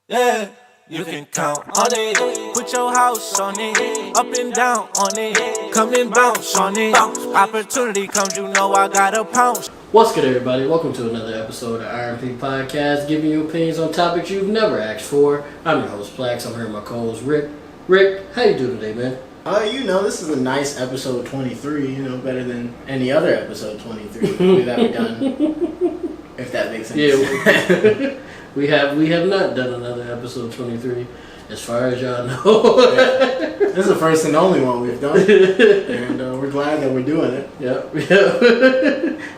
Yeah, you can count on it. Put your house on it. Up and down on it. Come and bounce on it. Opportunity comes, you know I got a pounce. What's good, everybody? Welcome to another episode of R&P Podcast, giving you opinions on topics you've never asked for. I'm your host, PLAX. I'm here with my co-host, Rick. Rick, how you doing today, man? This is a nice episode 23, better than any other episode 23 we've ever done. If that makes sense. Yeah, we have not done another episode 23, as far as y'all know. Yeah. This is the first and only one we've done, and we're glad that we're doing it. Yep.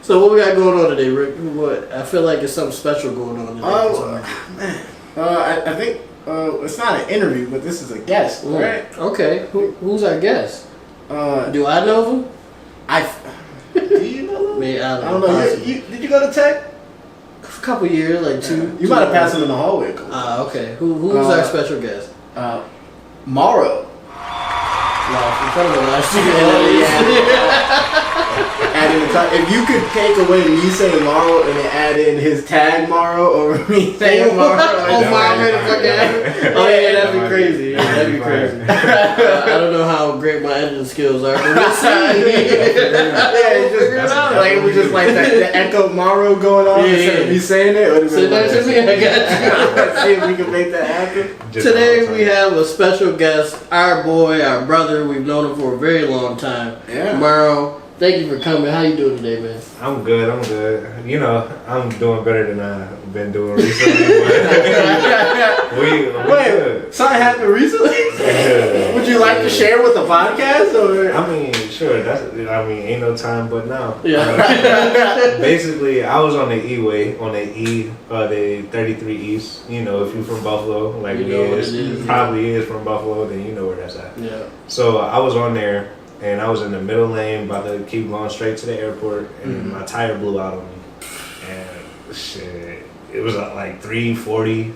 So what we got going on today, Rick? What? I feel like there's something special going on today. I think it's not an interview, but this is a guest, right? Okay. Who's our guest? Do I know him? Do you know him? Man, I don't know. Did you go to Tech? A couple years, like two. You might have passed him in the hallway. Okay. Who's our special guest? Morrow. In front of the last year. If you could take away me saying Morrow and then add in his tag Morrow over me saying Morrow. Oh yeah, that'd be crazy. That'd be crazy. I don't know how great my editing skills are, but we'll see. It was just like the echo Morrow going on instead of me saying it. So that's just me. I got you. Let's see if we can make that happen. Today we have a special guest, our boy, our brother. We've known him for a very long time. Yeah. Morrow, thank you for coming. How you doing today, man? I'm good. I'm doing better than I've been doing recently. we Wait, something happened recently? Yeah. Would you like to share with the podcast? Or? I mean, sure. Ain't no time but now. Yeah. Basically, I was on the E-way, on the the 33 East. If you're from Buffalo, like probably is from Buffalo, then you know where that's at. Yeah. So I was on there. And I was in the middle lane, about to keep going straight to the airport, and my tire blew out on me. And shit, it was like 3:40,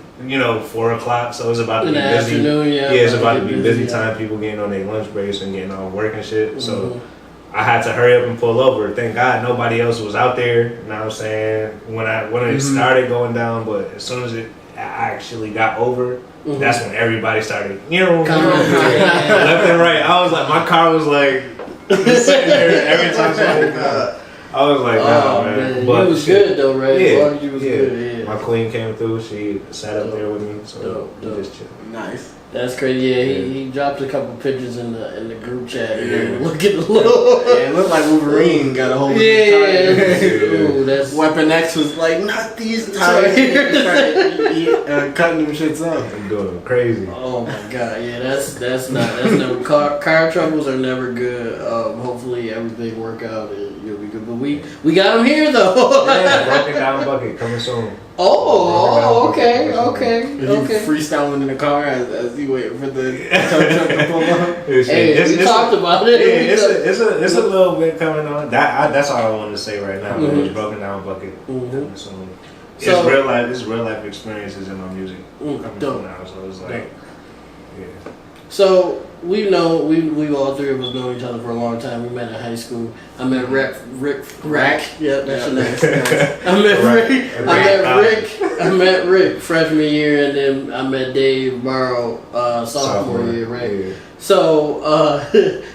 4 o'clock, so it was about to be busy. Afternoon, it's about to be busy time. People getting on their lunch breaks and getting on work and shit. So I had to hurry up and pull over. Thank God nobody else was out there. You know what I'm saying? When it started going down, but as soon as it actually got over. That's when everybody started, left and right. I was like, my car was like sitting there every time somebody got. I was like, nah, man. But you was good though, right? Yeah, as long as you was good. Yeah. My queen came through. She sat up there with me, so we just chilled. Nice. That's crazy. Yeah, he dropped a couple pictures in the group chat. And looking a little. Yeah, it looked like Wolverine got a hold of the tire. Ooh, that's Weapon X was like, not these tires. Cutting them shits up. I'm going crazy. Oh my god, yeah, that's no car troubles are never good. Hopefully everything work out and you'll be good. But we got him here though. Yeah, broken down bucket coming soon. Okay. Freestyling in the car as you wait for the tow truck to pull up. We talked about it. Yeah, it's a little bit coming on. That's all I wanted to say right now. It's broken down bucket coming soon. It's real life experiences in my music coming from now. So it's like, yeah. So we all three of us know each other for a long time. We met in high school. I met Rick. Yeah, that's your name. I met Rick freshman year, and then I met Dave Morrow sophomore year, right? Yeah. So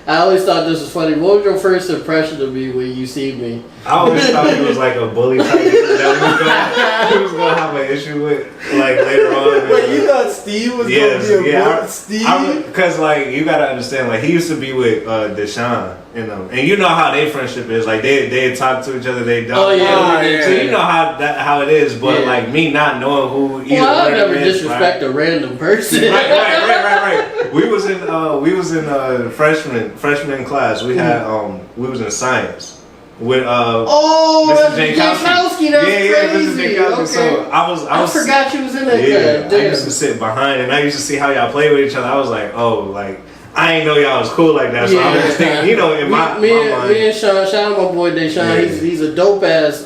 I always thought this was funny. What was your first impression of me when you see me? I always thought he was like a bully type that we was gonna have an issue with like later on. But you thought Steve was gonna be a bully? Steve? Because like you gotta understand, like he used to be with Deshaun, and you know how their friendship is. Like they talk to each other, they don't. Oh yeah. So you know how it is. But like me not knowing who either I one never is, disrespect a random person. Right. We was in freshman class. We had we was in science. With Mrs. Jankowski, that's crazy. Mrs. Jankowski. Okay. So I forgot you was in that class. I used to sit behind and I used to see how y'all play with each other. I was like, I ain't know y'all was cool like that. So I was just thinking, in my mind. Me and Sean, shout out my boy Deshaun. He's a dope ass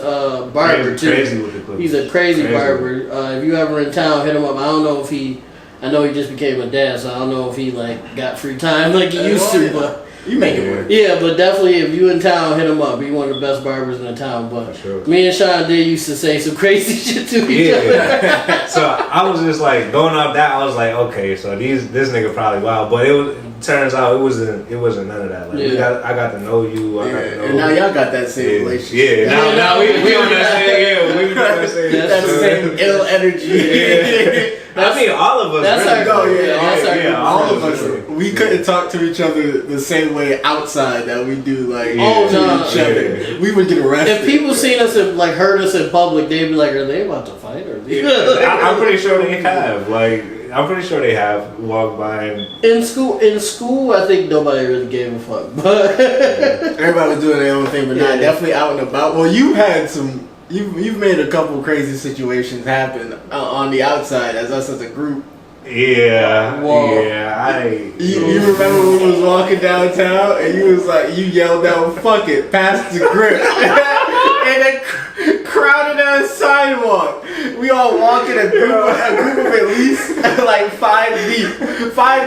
barber too. Crazy with the clippers. He's a crazy barber. If you ever in town, hit him up. I know he just became a dad, so I don't know if he like got free time like he used to, but You make it work. Yeah, but definitely if you in town, hit him up. He one of the best barbers in the town. But sure. Me and Sean did used to say some crazy shit to each other. So I was just like going off that. I was like, okay, so this nigga probably wild, but it turns out it wasn't none of that. Like I got to know you. I got to know. And now y'all got that same relationship. Yeah. Now we on that same. Yeah, we on that same. That same ill energy. Yeah. I mean, all of us. That's really our goal. Yeah, all of us. We couldn't talk to each other the same way outside that we do like to each other. Yeah. We would get arrested. If people seen us and like heard us in public, they'd be like, "Are they about to fight?" Or I'm pretty sure they have. Like, I'm pretty sure they have walked by and in school, I think nobody really gave a fuck. But everybody was doing their own thing, but not definitely out and about. Well, you had some. You've made a couple crazy situations happen on the outside as us as a group. Yeah. Whoa. Yeah. You remember when we was walking downtown and you was like, you yelled out, "Fuck it, pass the grip," and then crowded on the sidewalk. We all walking a group of at least like five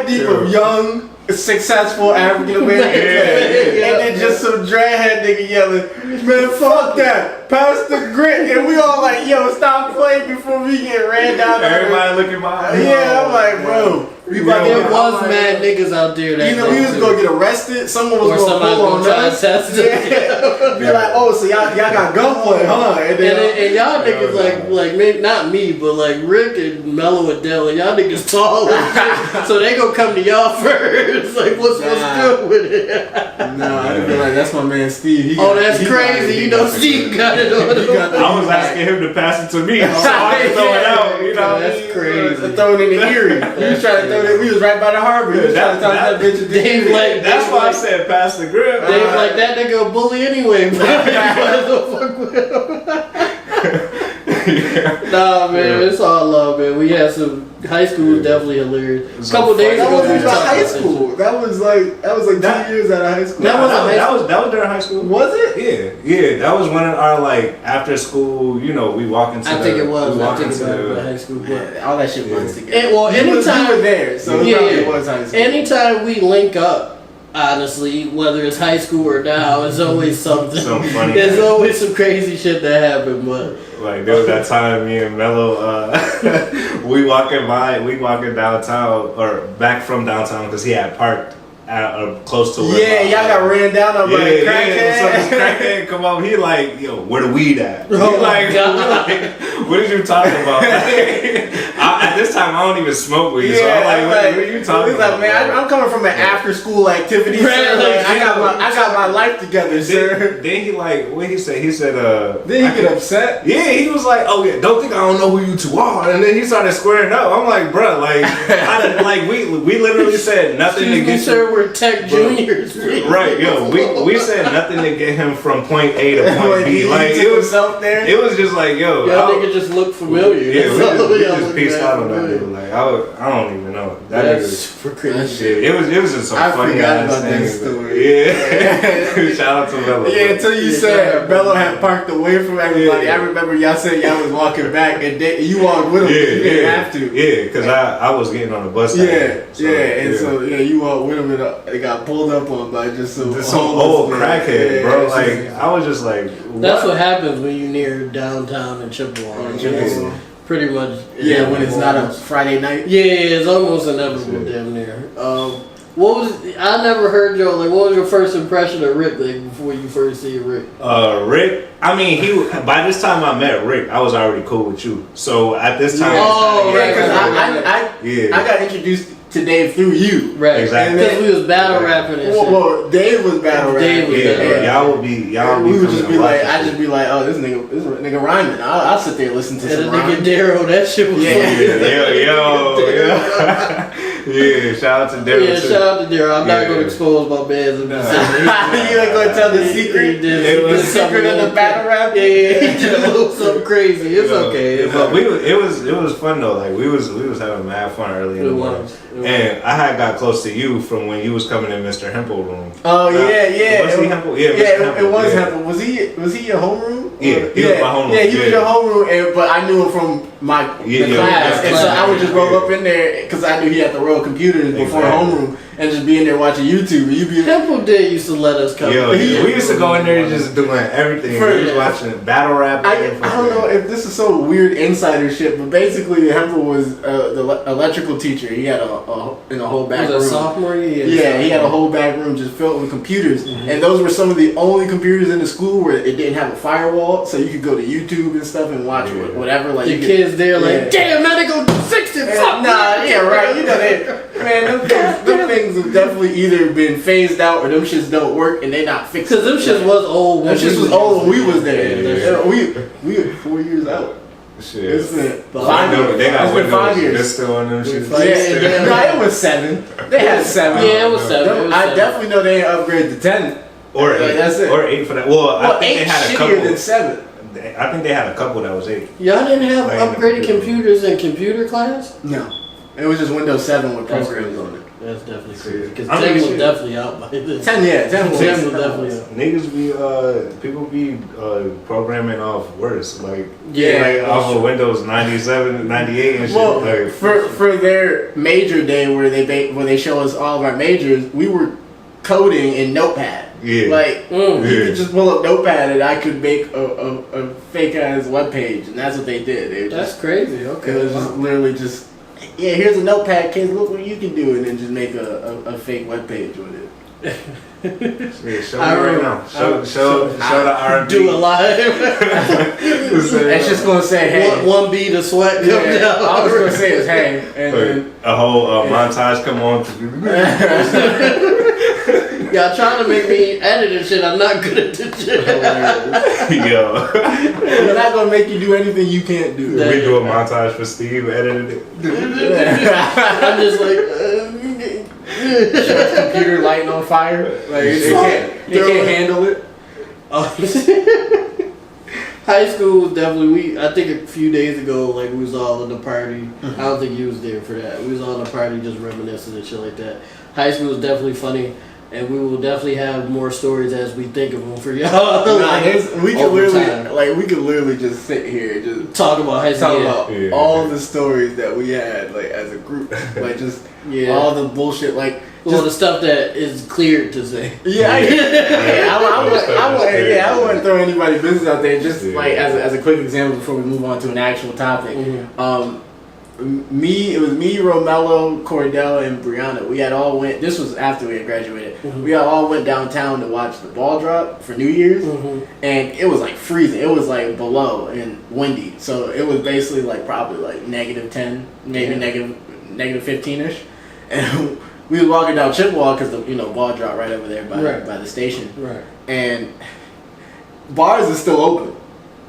deep of young, successful African Americans, and then just some dreadhead nigga yelling, "Man, fuck that, pass the grit," and we all like, "Yo, stop playing before we get ran down." Everybody looking behind. Yeah, I'm like, bro. there was mad niggas out there that either we was gonna get arrested, someone was gonna pull on us. Be like, "Oh, so y'all got gunplay, huh?" And y'all niggas like maybe not me, but like Rick and Mello and Dell, and y'all niggas tall and shit, so they gonna come to y'all first. Like, what's good with it? No, I'd be like, "That's my man Steve." That's crazy. You know, Steve got it on. I was asking him to pass it to me, so I can throw it out. You know, that's crazy. Throw it in the Erie. You was trying to throw it. We was right by the harbor. You was trying to talk that bitch. Dave like that's why I said pass the grip. Dave like that nigga a bully anyway. Nah, man, it's all love, man. We had some high school was definitely hilarious. A couple days that ago, wasn't even high school. That was like 2 years out of high school. That was during high school. Was it? Yeah. That was one of our like after school. You know, we walk into. I think it was. I think it was high school. But all that shit runs together. Anytime you were there, so it was high school. Anytime we link up. Honestly, whether it's high school or now, it's always something. Funny. There's always some crazy shit that happened, but like there was that time me and Mello, we walking downtown or back from downtown because he had parked close to where y'all got ran down by a crackhead. So this crackhead come up, he like, "Yo, where the weed at?" Oh like, what are you talking about? At this time, I don't even smoke weed, so I'm like, what are you talking about? He's like, "Man, I'm coming from an after school activity, sir. I got my life together, sir." Then he like, what he said? He said, Then he get upset? Yeah, he was like, "Oh yeah, don't think I don't know who you two are." And then he started squaring up. I'm like, bruh, like, we literally said nothing to get you. We're tech juniors, right? Yo, we said nothing to get him from point A to point B. Like it was just like, yo, y'all nigga just look familiar. Yeah, we just pieced out on that nigga. Like I don't even know. That's super crazy. Shit. It was just some funny ass things. Yeah. Shout out to Bello. Yeah, until you said Bello had parked away from everybody. I remember y'all said y'all was walking back and you walked with him. You didn't have to. Yeah, because I was getting on the bus. So you walked with him and they got pulled up on by just some old crackhead, bro. Like I was just like, that's what happens when you near downtown in Chippewa. Pretty much. Yeah, when it's not a Friday night. Yeah, it's almost inevitable damn near. I never heard y'all, like, what was your first impression of Rick, like, before you first see Rick? Rick, I mean, by this time I met Rick, I was already cool with you. So at this time, I got introduced to Dave through you. Right. Exactly. Because we was battle rapping and shit. Well, Dave was battle rapping. We would just be like, I'd just be like, "Oh, this nigga rhyming." I'll sit there and listen to some nigga Darryl, that shit was Yeah, shout out to Darryl. Yeah, shout out to Darryl. I'm not going to expose my man's in this. You ain't going to tell the secret? The secret of the battle rap? Yeah, he did a little something crazy. It's okay. But it was fun though. Like we was having mad fun early in the morning. And I had got close to you from when you was coming in Mr. Hempel room. Oh yeah. Was he Hempel? Yeah, it was Hempel. Was he your homeroom? Yeah, he was my homeroom. Yeah, he was your homeroom, but I knew him from the class, and so I would just roll up in there because I knew he had to roll computers before homeroom and just be in there watching YouTube. And you'd be Temple did used to let us come. Yo, we used to go in there just doing everything. We was watching battle rap. I don't know if this is so weird insider shit, but basically Hempel was the electrical teacher. He had a whole back room. Was a sophomore year? Yeah, he had a whole back room just filled with computers, and those were some of the only computers in the school where it didn't have a firewall, so you could go to YouTube and stuff and watch whatever. Like your kids there, like, damn, now they go 60. Nah, yeah, right. You know they, man, them things have definitely either been phased out or them shits don't work and they not fixed. Because them shits was old. Them shits was old when we was there. We were 4 years out. Shit. It's been they got Windows 5 years. They're still on them shit. No, it was 7. They had 7. Yeah, it was 7. I definitely know they ain't upgraded to 10. Or 8. That's it. Or 8 for that. Well, I think they had a couple. Than 7. I think they had a couple that was 8. Y'all didn't have upgraded computers in computer class? No. It was just Windows 7 with programs on it. That's definitely crazy. Because 10 was definitely out by then. 10 was definitely out. Niggas be, people be programming off worse. Like, off of Windows 97, 98 and shit. Well, like, for their major day where they show us all of our majors, we were coding in Notepad. Yeah. Like, you could just pull up Notepad and I could make a fake ass web page, and that's what they did. That's crazy. Okay. It was just literally just, here's a Notepad, kids, look what you can do, and then just make a fake web page with it. Show me right now. Show the R&B. Do a live. It's just gonna say, hey. One bead of sweat comes down. All I was gonna say is, hey. And then a whole montage come on. Y'all trying to make me edit and shit. I'm not good at this shit. Yo. We're not gonna make you do anything you can't do. We do a montage for Steve edited it. I'm just like, computer lighting on fire. Like it can't handle it. High school was definitely, I think a few days ago, like we was all in the party. I don't think you was there for that. We was all in the party just reminiscing and shit like that. High school was definitely funny. And we will definitely have more stories as we think of them for y'all. We could literally just sit here and just talk about high school. All the stories that we had, like as a group, like just all the bullshit, like the stuff that is clear to say. I wouldn't throw anybody's business out there. Just like as a quick example before we move on to an actual topic. It was me, Romello, Cordell, and Brianna. We had all went. This was after we had graduated. We all went downtown to watch the ball drop for New Year's, and it was like freezing. It was like below and windy, so it was basically like probably like -10, maybe negative 15ish. And we were walking down Chippewa because the ball drop right over there by the station, and bars is still open,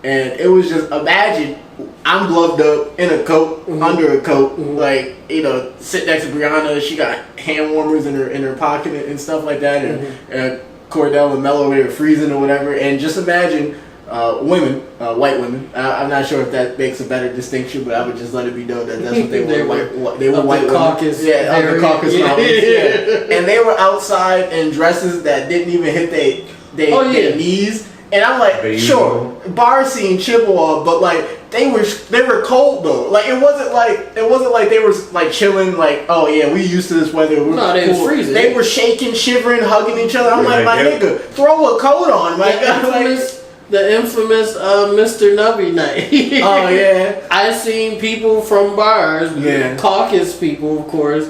and it was just imagine. I'm gloved up in a coat, under a coat, like sit next to Brianna. She got hand warmers in her pocket and stuff like that, and Cordell and Mello were freezing or whatever. And just imagine women, white women. I'm not sure if that makes a better distinction, but I would just let it be known that that's what they were. They were white women. Caucus, of the Caucasus Mountains. And they were outside in dresses that didn't even hit their knees. And I'm like, sure, bar scene Chippewa, but like they were cold though. Like it wasn't like they were like chilling. Like, oh yeah, we used to this weather. No, they was freezing. They were shaking, shivering, hugging each other. I'm like, my nigga, throw a coat on. The infamous Mr. Nubby night. Oh yeah, I seen people from bars, Caucus people, of course,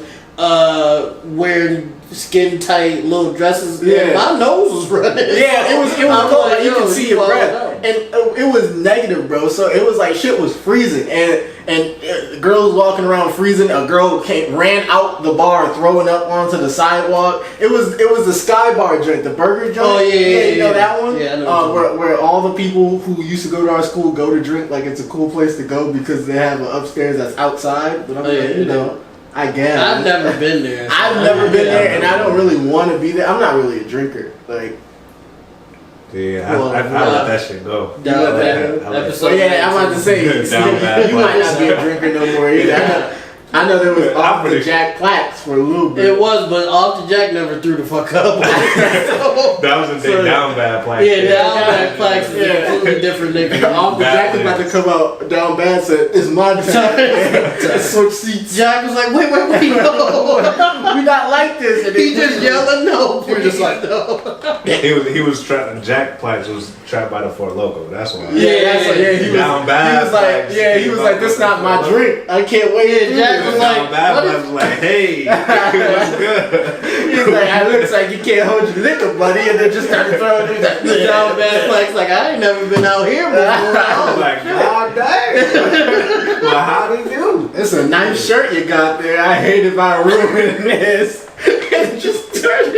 wearing skin tight little dresses. Yeah, my nose was running. Yeah, it was cold. Like, you could see your breath, and it was negative, bro. So it was like shit was freezing, and girls walking around freezing. A girl ran out the bar, throwing up onto the sidewalk. It was the Sky Bar joint, the burger joint. Oh yeah, you know that one. Yeah, I know where all the people who used to go to our school go to drink. Like it's a cool place to go because they have an upstairs that's outside. But I'm I guess. I've never been there. I've never been there, and I don't really want to be there. I'm not really a drinker. Like, I let that shit go. I'm about to say, you might not be a drinker no more either. I I know there was off the Jack PLAX for a little bit. It was, but off the Jack never threw the fuck up. That was a thing. Down bad PLAX. Yeah, down bad PLAX is a completely different nigga. Off the Jack is about to come out. Down bad said, "It's my turn." Switch seats. Jack was like, "Wait, no, We not like this." And he just yelling no. We're just like, no. He was trapped. Jack PLAX was trapped by the Fort Loco. That's why. He was like, he was like, "This not my drink. I can't wait." Jack was like, Down bad was like, "Hey, what's good?" He's like, "It looks like you can't hold your liquor, buddy," and then just started throwing it. Down bad PLAX like, I ain't never been out here before. I was like, "God dang." Well, how do you do? It's a nice shirt you got there. I hated my ruining this. And just started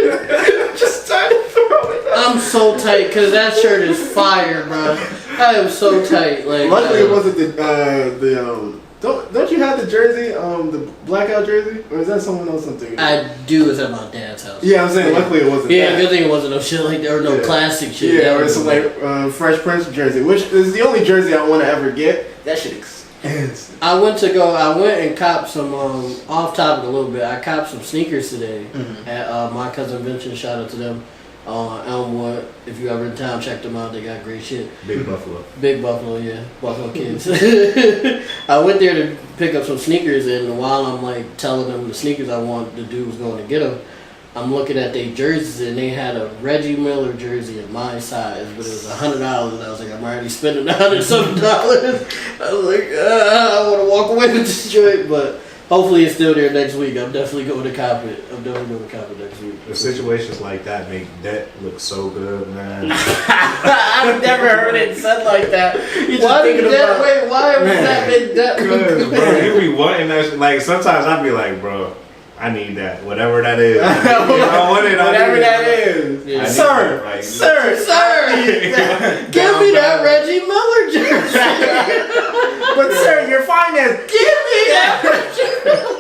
throwing it. I'm so tight because that shirt is fire, bro. I am so tight. Like, luckily, it wasn't the Don't you have the jersey, the blackout jersey, or is that someone else I'm thinking? I do. It's at my dad's house. Yeah, I'm saying luckily it wasn't. Yeah, that. good thing it wasn't no shit like that or no classic shit. Yeah, or some like Fresh Prince jersey, which is the only jersey I want to ever get. That shit expensive. I went and copped some, off topic a little bit, I copped some sneakers today at my cousin Vincent, shout out to them, Elmwood. If you ever in town, check them out, they got great shit. Big Buffalo. Big Buffalo, yeah. Buffalo kids. I went there to pick up some sneakers, and while I'm like telling them the sneakers I want, the dude was going to get them, I'm looking at their jerseys, and they had a Reggie Miller jersey in my size, but it was $100, and I was like, I'm already spending $100-something. I was like, I want to walk away with this joint, but hopefully it's still there next week. I'm definitely going to cop it. Next week. The situations like that make debt look so good, man. I've never heard it said like that. Why was that big debt? Good, bro. You be wanting that shit. Like, sometimes I be like, bro, I need that. Whatever that is. I want it. Whatever that is. Yeah. Sir. Give me that Reggie Miller jersey. But sir, your finance. Give me that Reggie Miller.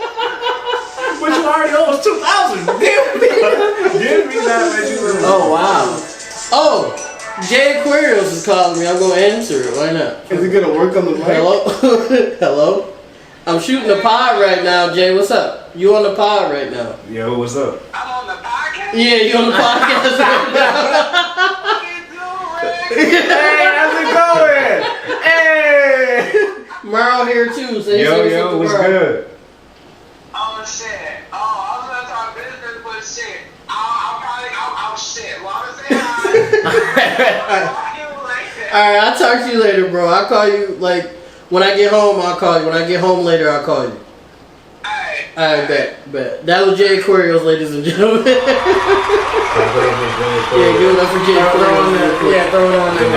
But you already know it's 2000. Give me that Reggie Miller. Oh, wow. Oh, Jay Aquarius is calling me. I'm going to answer it. Why not? Is it going to work on the mic? Hello? Hello? I'm shooting the pod right now, Jay. What's up? You on the pod right now? Yo, what's up? I'm on the podcast? Yeah, you on the podcast right now. Hey, how's it going? Hey! Merle here too. So Yo, what's good? Oh, shit. Oh, I was going to talk business, but shit. I'll shit. Well, I'm saying, Alright, I'll talk to you later, bro. I'll call you, like, when I get home, I'll call you. When I get home later, I'll call you. Alright, bet. That was Jay Aquarius, ladies and gentlemen. Yeah, give it up for Jay Aquarius. Yeah, throw it on there.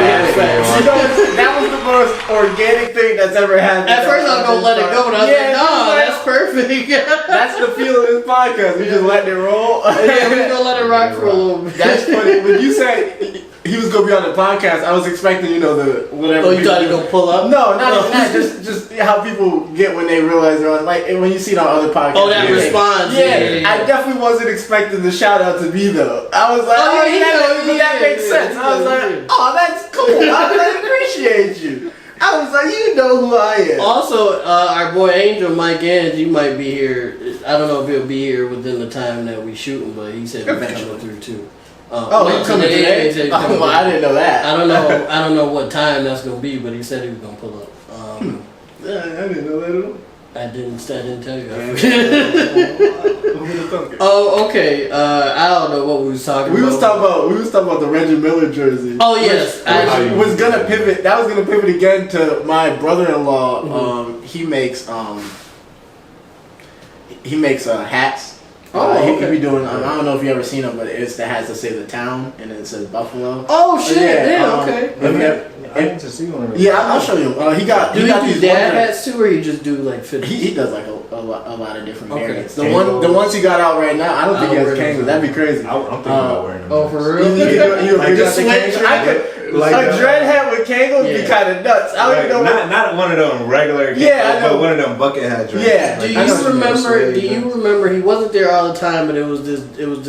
That was the most organic thing that's ever happened. At first, I was going to let it go, and I was like, no, that's perfect. That's the feel of this podcast. We just letting it roll. Yeah, we're going to let it rock for a little bit. That's funny. When you said he was going to be on the podcast, I was expecting, the whatever. Oh, you thought he was going to pull up? No, not even that. Just how people get when they realize they're on. Like, when you see it on other podcasts. Oh, that response. Yeah, I definitely wasn't expecting the shout out to me, though. I was like, that makes sense. I was like, oh, that's cool. I appreciate you. I was like, you know who I am. Also, our boy Angel, Mike Ange, he might be here. I don't know if he'll be here within the time that we shooting, but he said he's coming through too. He's coming today? I didn't know that. I don't know what time that's gonna be, but he said he was gonna pull up. I didn't know that at all. I didn't tell you. Oh, okay. I don't know what we was talking about. We was talking about the Reggie Miller jersey. Oh yes, which was gonna pivot. That was gonna pivot again to my brother-in-law. He makes hats. Okay. He be doing. I don't know if you ever seen them, but it's the hats that say the town and it says Buffalo. Oh shit! Okay. I need to see one of those. Yeah, I'll show you. He got these these dad hats too, or he just do like fit? He does like a lot of different variants. The Kangos. ones he got out right now, I don't think he has Kangos. That'd be crazy. I'm thinking about wearing them. Oh, for real? You Like got the switch, Kangos? like a dread hat with Kangos be kind of nuts. I don't even know. Not one of them regular. Yeah, I know. But one of them bucket hat dreads. Yeah. Do you remember? He wasn't there all the time, but it was this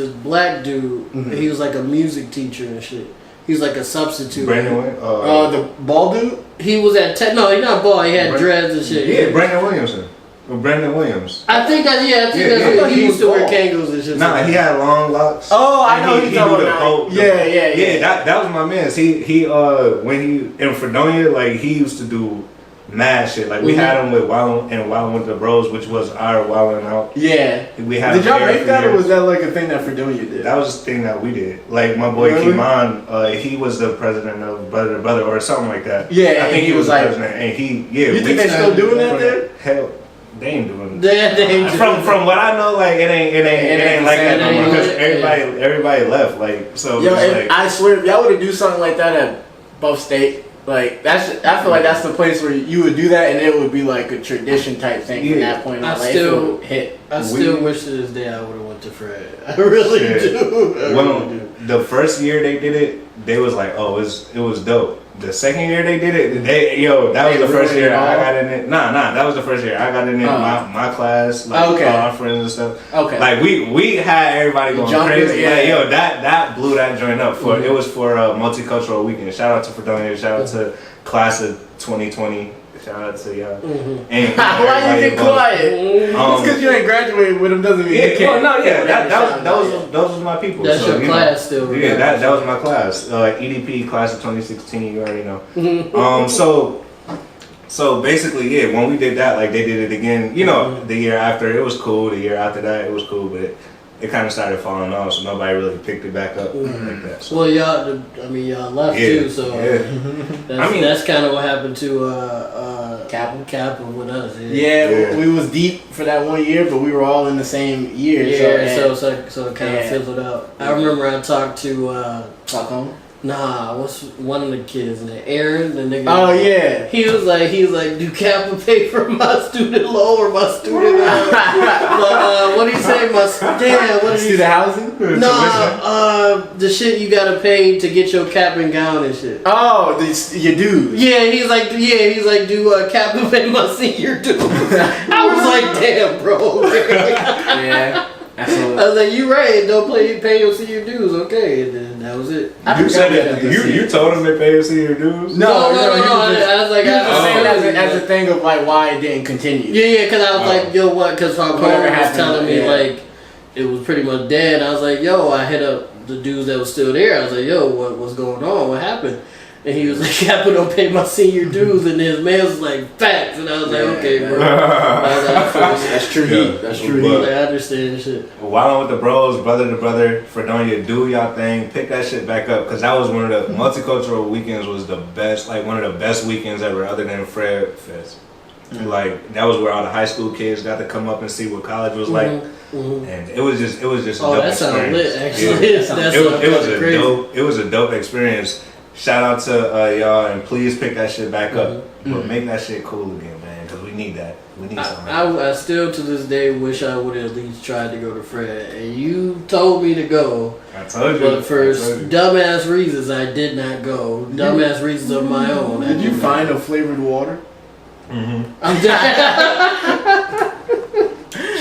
black dude. He was like a music teacher and shit. He was like a substitute. Brandon Williams. The bald dude. He was at no, he's not bald. He had dreads and shit. Yeah, Brandon Williamson. Brandon Williams. I think that's he used to wear Kangols and shit. Nah, he had long locks. Oh, I know he's talking about. Yeah. That was my man. He when he in Fredonia, like he used to do mad shit. Like we had him with Wildin' with the Bros, which was our Wildin' Out. Yeah. We had. Did y'all make that, or was that like a thing that Fredonia did? That was the thing that we did. Like my boy Kimon, he was the president of Brother to Brother or something like that. Yeah, I think he was like, the president, and he You think they still doing that there? Hell. They ain't doing it. From what I know, like it ain't like that no more because everybody left. Like so. Yo, like, I swear, if y'all would have do something like that at Buff State, like I feel like that's the place where you would do that, and it would be like a tradition type thing from that point on. I still wish to this day I would have went to Fred. I really do. The first year they did it, they was like, oh, it was dope. The second year they did it, that was the first year I got in it. Nah, that was the first year I got in it. My class, like all our friends and stuff. Okay. Like we had everybody going crazy. Yeah. Like, that blew that joint up for it was for a multicultural weekend. Shout out to Fredonia. Shout out to class of 2020. Shout out to y'all. And why you get quiet? It's because you ain't graduated with them doesn't mean you can't. Those was my people. That's your class still. Yeah, that was my class. EDP class of 2016. You already know. So basically, when we did that, like they did it again. You know, the year after it was cool. The year after that, it was cool, but it kind of started falling off, so nobody really picked it back up like that. So. Well, y'all left too, so that's kind of what happened to Kappa with us. Yeah, we was deep for that 1 year, but we were all in the same year. So it kind of fizzled out. I remember I talked to Stockholm. Nah, what's one of the kids name? Aaron, the nigga. Oh yeah. He was like, do Kappa pay for my student loan or my student? What did he say? What did he student housing? The shit you gotta pay to get your cap and gown and shit. Oh, your dues. Yeah, he's like, do Kappa pay my senior dues? I was like, damn, bro. Yeah. Absolutely. I was like, you right, don't pay your senior dues, okay, and then that was it. You said that you told him to pay your senior dues? No, I was like, I was saying as a thing of like why it didn't continue. Yeah, because I was like, yo, what? Because my brother was telling me like it was pretty much dead. I was like, yo, I hit up the dudes that was still there. I was like, yo, what's going on? What happened? And he was like, Kappa don't pay my senior dues, and his man was like, facts, and I was like, okay, bro. That's true. That's true. I understand shit. Wildin' with the Bros, Brother to Brother, Fredonia, do y'all thing, pick that shit back up, because that was one of the multicultural weekends. Was the best, like one of the best weekends ever, other than Fred Fest. Like that was where all the high school kids got to come up and see what college was like, and it was just a dope experience. Lit, actually. It was a dope experience. Shout out to y'all, and please pick that shit back up. But make that shit cool again, man, because we need that. We need something. I still to this day wish I would have at least tried to go to Fred. And you told me to go. I told you. But for dumbass reasons, I did not go. Dumbass reasons of my own. Did you find a flavored water? I'm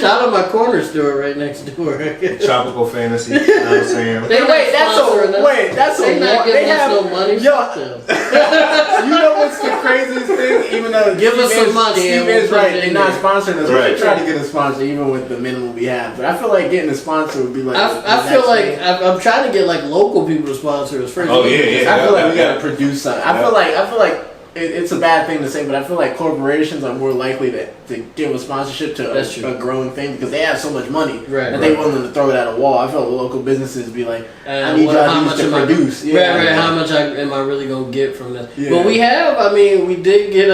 shout out my corner store right next door. Tropical Fantasy. You know what I'm saying? They that's not giving us no money. Yo, you know what's the craziest thing? Even though give us some money, Steve is right. They're not sponsoring us. Right. We should try to get a sponsor, even with the minimum we have. But I feel like getting a sponsor would be like. I feel like I'm trying to get like local people to sponsor us first. Oh yeah. I feel like we gotta produce something. I feel like. It's a bad thing to say, but I feel like corporations are more likely to give a sponsorship to a growing thing because they have so much money that they're willing to throw it at a wall. I feel like local businesses be like, I need y'all to produce. How much am I really going to get from this? Yeah. But we did get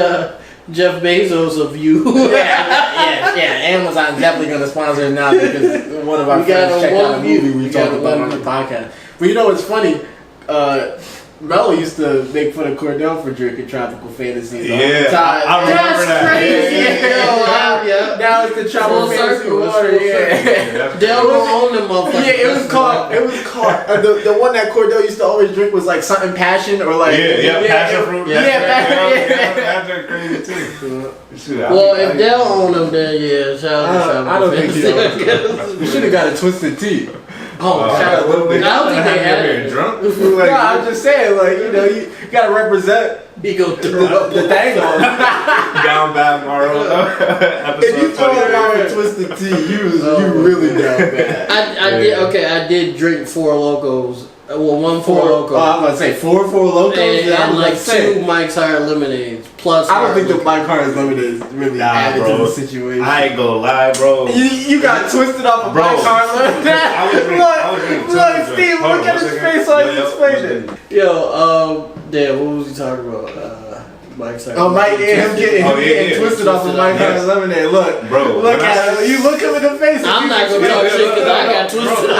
Jeff Bezos of you. Amazon's definitely going to sponsor us now because one of our friends checked out a movie we talked about on the podcast. But you know what's funny? Mello used to make fun of Cordell for drinking Tropical Fantasies all the time. I remember that. Crazy. Now it's the Tropical Fantasy water. Del will own them motherfuckers. Yeah, it was called. The one that Cordell used to always drink was like something passion or like passion fruit. Passion crazy too. Well, if Del own them, then shout out to Tropical. I don't think he owns. We should have got a Twisted Tea. Shout out. I don't think they had it. Drunk? No, I'm just saying, like, you know, you gotta represent He go through the thing on. Down bad, Morrow. If you throw it off a Twisted Tea, you really down bad. I did drink 4 Locos. Well, 1 4 Loco. I was about to say 4 Locos. And like 2 Mike's Hard Lemonades. Plus, I don't think the Mike Hard's Lemonade is really added to the situation. I ain't gonna lie, bro. You got twisted off of Mike Hard Lemonade. Look, Steve, look at his face while you explained it. Yo, damn, what was he talking about? Mike's Hard. Oh, Mike, him getting twisted off of Mike Hard's Lemonade. Look, bro. Look at him. You look him in the face. I'm not gonna talk shit because I got twisted.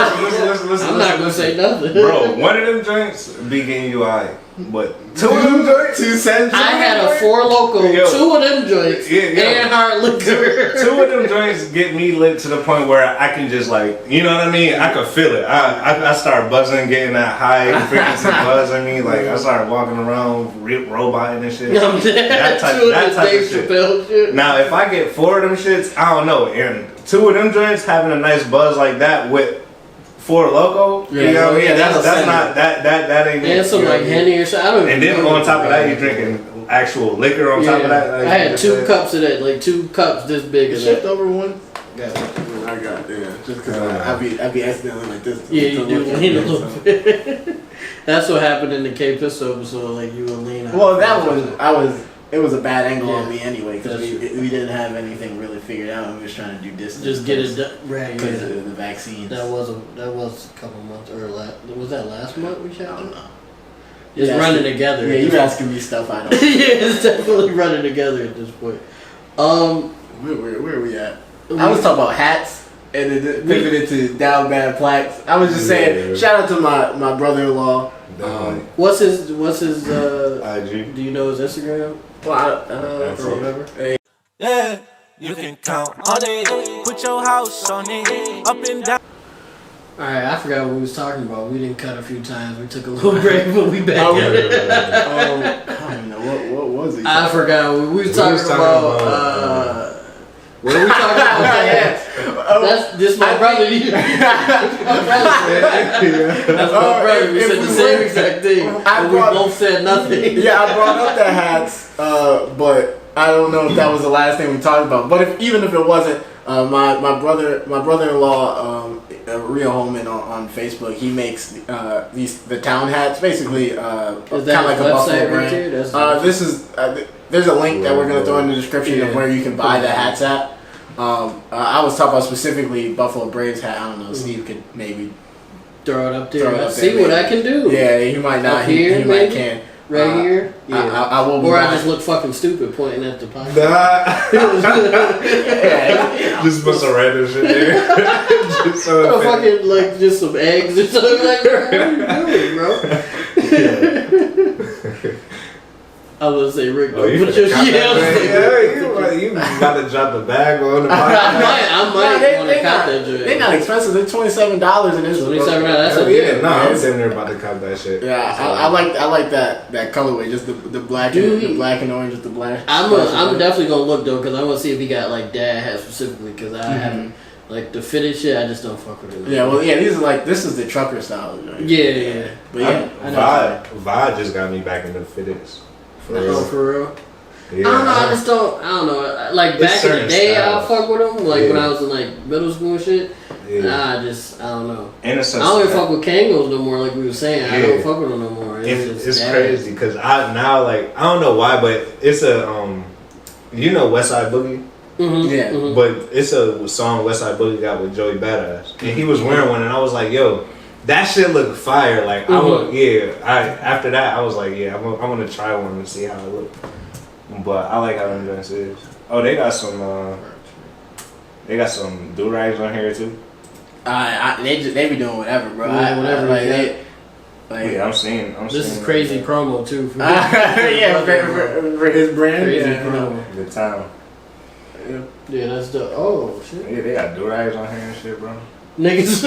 I'm not gonna say nothing. Bro, one of them drinks be getting you high. But 2 of them joints? 2 cents? I had a 4 Loco, 2 of them joints, and hard liquor. 2 of them joints get me lit to the point where I can just like, you know what I mean? I can feel it. I start buzzing, getting that high frequency buzz in me. Like I start walking around, roboting and shit. That type of shit. Now, if I get 4 of them shits, I don't know. And 2 of them joints having a nice buzz like that with 4 Loco, you know what I mean? That's not that ain't. And some like Henny or something. I don't. And then on top of that, you're drinking actual liquor on top of that. Like, I had 2 cups of that, like 2 cups this big. Shift over one. Yeah, I got just because I be accidentally like this. Yeah, you do lean a little bit. That's what happened in the K Pistol episode. Like you would lean. Well, it was a bad angle on me anyway because we didn't have anything really figured out. We was trying to do distance. Just get it done right because of the vaccine. That was a couple months or was that last month we shot? I don't know. It's running together. Yeah, you're asking me stuff I don't. Yeah, it's definitely running together at this point. Where are we at? I was talking about hats and then pivoted to down bad PLAX. I was just saying, shout out to my brother-in-law. What's his IG? Do you know his Instagram? Well, I don't remember. Yeah, you can count on it. Put your house on it. Up and down. Alright, I forgot what we was talking about. We didn't cut a few times. We took a little break, but we back at it. I don't know what was it. I forgot. We was talking about. What are we talking about? This my brother. That's my brother. We said the same exact thing. We both said nothing. Yeah, I brought up the hats, but I don't know if that was the last thing we talked about. But even if it wasn't, my brother-in-law, Rio Holman on Facebook, he makes the town hats, basically kind of like a Buffalo brand. There's a link that we're gonna throw in the description of where you can buy the hats at. I was talking about specifically Buffalo Braves hat. I don't know. Steve could maybe throw it up there. See what I can do. Yeah, he might not. He might can. Right here? Yeah. I will. Or I just look fucking stupid pointing at the pocket. Just put some random shit there. Just so fucking like just some eggs or something like that. What are you doing, bro? I was gonna say Rick. You about to drop the bag on the pocket. I might want to cop that joint. They're not expensive. They're $27 in this. $27. That's a yeah. No, I'm sitting there about to cop that shit. Yeah, I like that colorway. Just the black, the black and orange, just the black. I'm definitely gonna look though, because I want to see if he got like dad hats specifically, because I haven't like the fitted shit. I just don't fuck with it. Yeah, well, yeah, these are like this is the trucker style. Right? Yeah. But yeah, Vibe just got me back into fitteds. For real. Yeah, I don't know. Like back in the day, I'll fuck with them. Like when I was in like middle school and shit. Yeah. I don't know. I don't even fuck with Kangos no more. Like we were saying, I don't fuck with them no more. It's crazy because I don't know why, but it's a West Side Boogie. Yeah. But it's a song West Side Boogie got with Joey Badass, and he was wearing one, and I was like, yo. That shit looked fire. Like after that I was like, I want to try one and see how it look. But I like how them joints is. Oh, they got some do-rags on here too. They be doing whatever, bro. Whatever. I'm seeing. This is crazy promo too. For for his brand. Crazy promo. The town. Yeah, that's the. Oh shit. Yeah, they got do-rags on here and shit, bro. Niggas.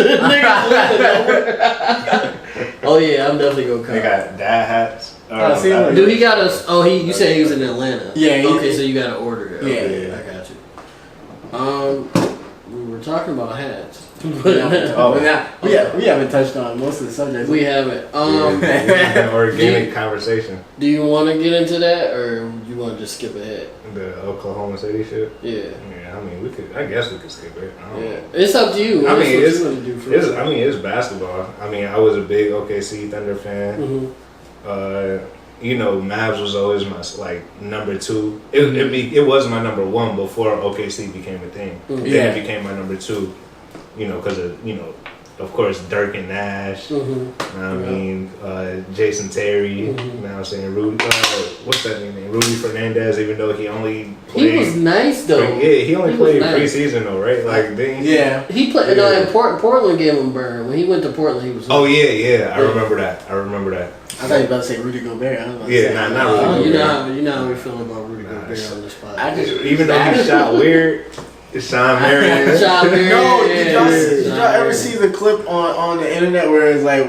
Oh yeah, I'm definitely gonna come. They got dad hats. Do he got us? Oh, you said he was in Atlanta. Yeah. Okay, so you gotta order it. Yeah, I got you. were talking about hats. we haven't touched on most of the subjects. We haven't. An organic conversation. Do you want to get into that, or you want to just skip ahead? The Oklahoma City shit. Yeah. Yeah. I mean, we could. I guess we could skip it. I don't know. It's up to you. I mean, it's basketball. I mean, I was a big OKC Thunder fan. You know, Mavs was always my number 2. It was my number 1 before OKC became a thing. Then it became my number 2. You know, because of course, Dirk and Nash. You know what I mean, Jason Terry. You know what I'm saying, Rudy. What's that name? Rudy Fernandez. Even though he only played. He was nice though. He only played preseason though, right? Like he played. No, in Portland gave him burn. When he went to Portland, he was. Oh yeah. I remember that. I thought you were about to say Rudy Gobert. Not Rudy Gobert. You know how we feel about Rudy Gobert on this podcast. Even though he shot weird. Sean Marion. No, did y'all ever see the clip on the internet where it's like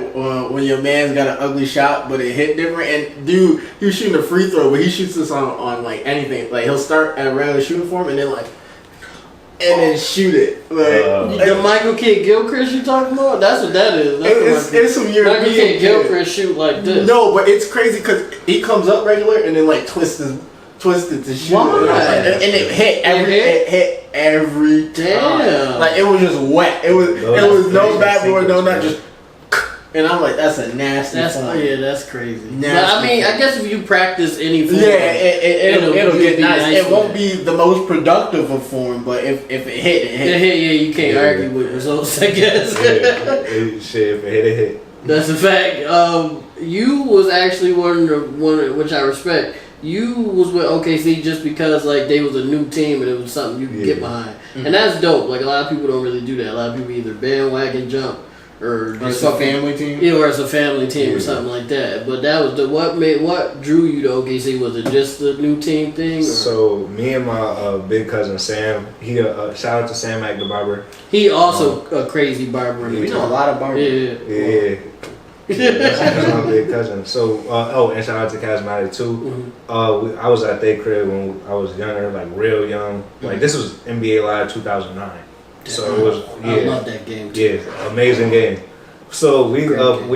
when your man's got an ugly shot but it hit different, and dude, he was shooting a free throw, but he shoots this on like anything. Like he'll start at a regular shooting form and then shoot it. The Michael K. Gilchrist you talking about? That's what that is. It's some European. Michael K. Gilchrist shoot like this. No, but it's crazy because he comes up regular and then like twisted to shoot. And it hit every time. Damn. Like it was just wet. It was no backboard, no not just. And I'm like, that's a nasty. That's crazy. Nasty. But I mean, I guess if you practice any form, it'll get nice. It won't be the most productive of form, but if it hit, it hit. Yeah, you can't argue with results, I guess. Shit, if it hit. That's a fact. You was actually one which I respect. You was with OKC just because like they was a new team and it was something you could get behind, and that's dope. Like a lot of people don't really do that. A lot of people either bandwagon jump or it's a family team. Yeah, or it's a family team or something like that. But that was what drew you to OKC? Was it just the new team thing? Or? So me and my big cousin Sam, he shout out to Sam Mack the barber. He also a crazy barber. We know a lot of barbers. Yeah. That's my big cousin. So, and shout out to Charismatic too. I was at their crib when I was younger, like real young. Like this was NBA Live 2009. So it was. I love that game too. Yeah, amazing game. So we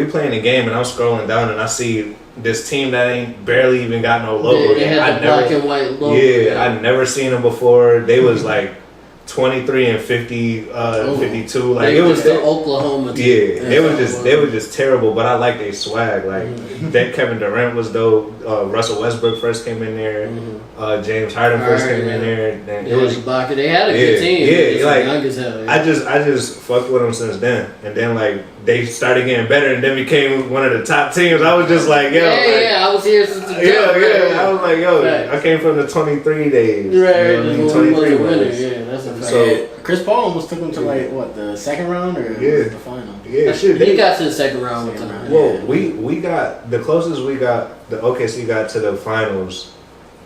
playing the game and I'm scrolling down and I see this team that ain't barely even got no logo. They had the black and white logo. Yeah, I'd never seen them before. They was like 23 and 50, 52. Like it was the Oklahoma team. Yeah, they were just terrible. But I like their swag. Like that Kevin Durant was dope. Russell Westbrook first came in there. James Harden first came in there. And it was Ibaka. They had a good team. Yeah, like young as hell. I just fucked with them since then. And then like they started getting better and then became one of the top teams. I was just like, yo, I was here since the jump. Yeah. I was like, yo, I came from the 23 days. Right, you know, 23 winners. Yeah, that's a fact. So Chris Paul almost took him to like what, the second round or the final? Yeah, shit. He got to the second round with them. Well, we got the closest we got. The OKC got to the finals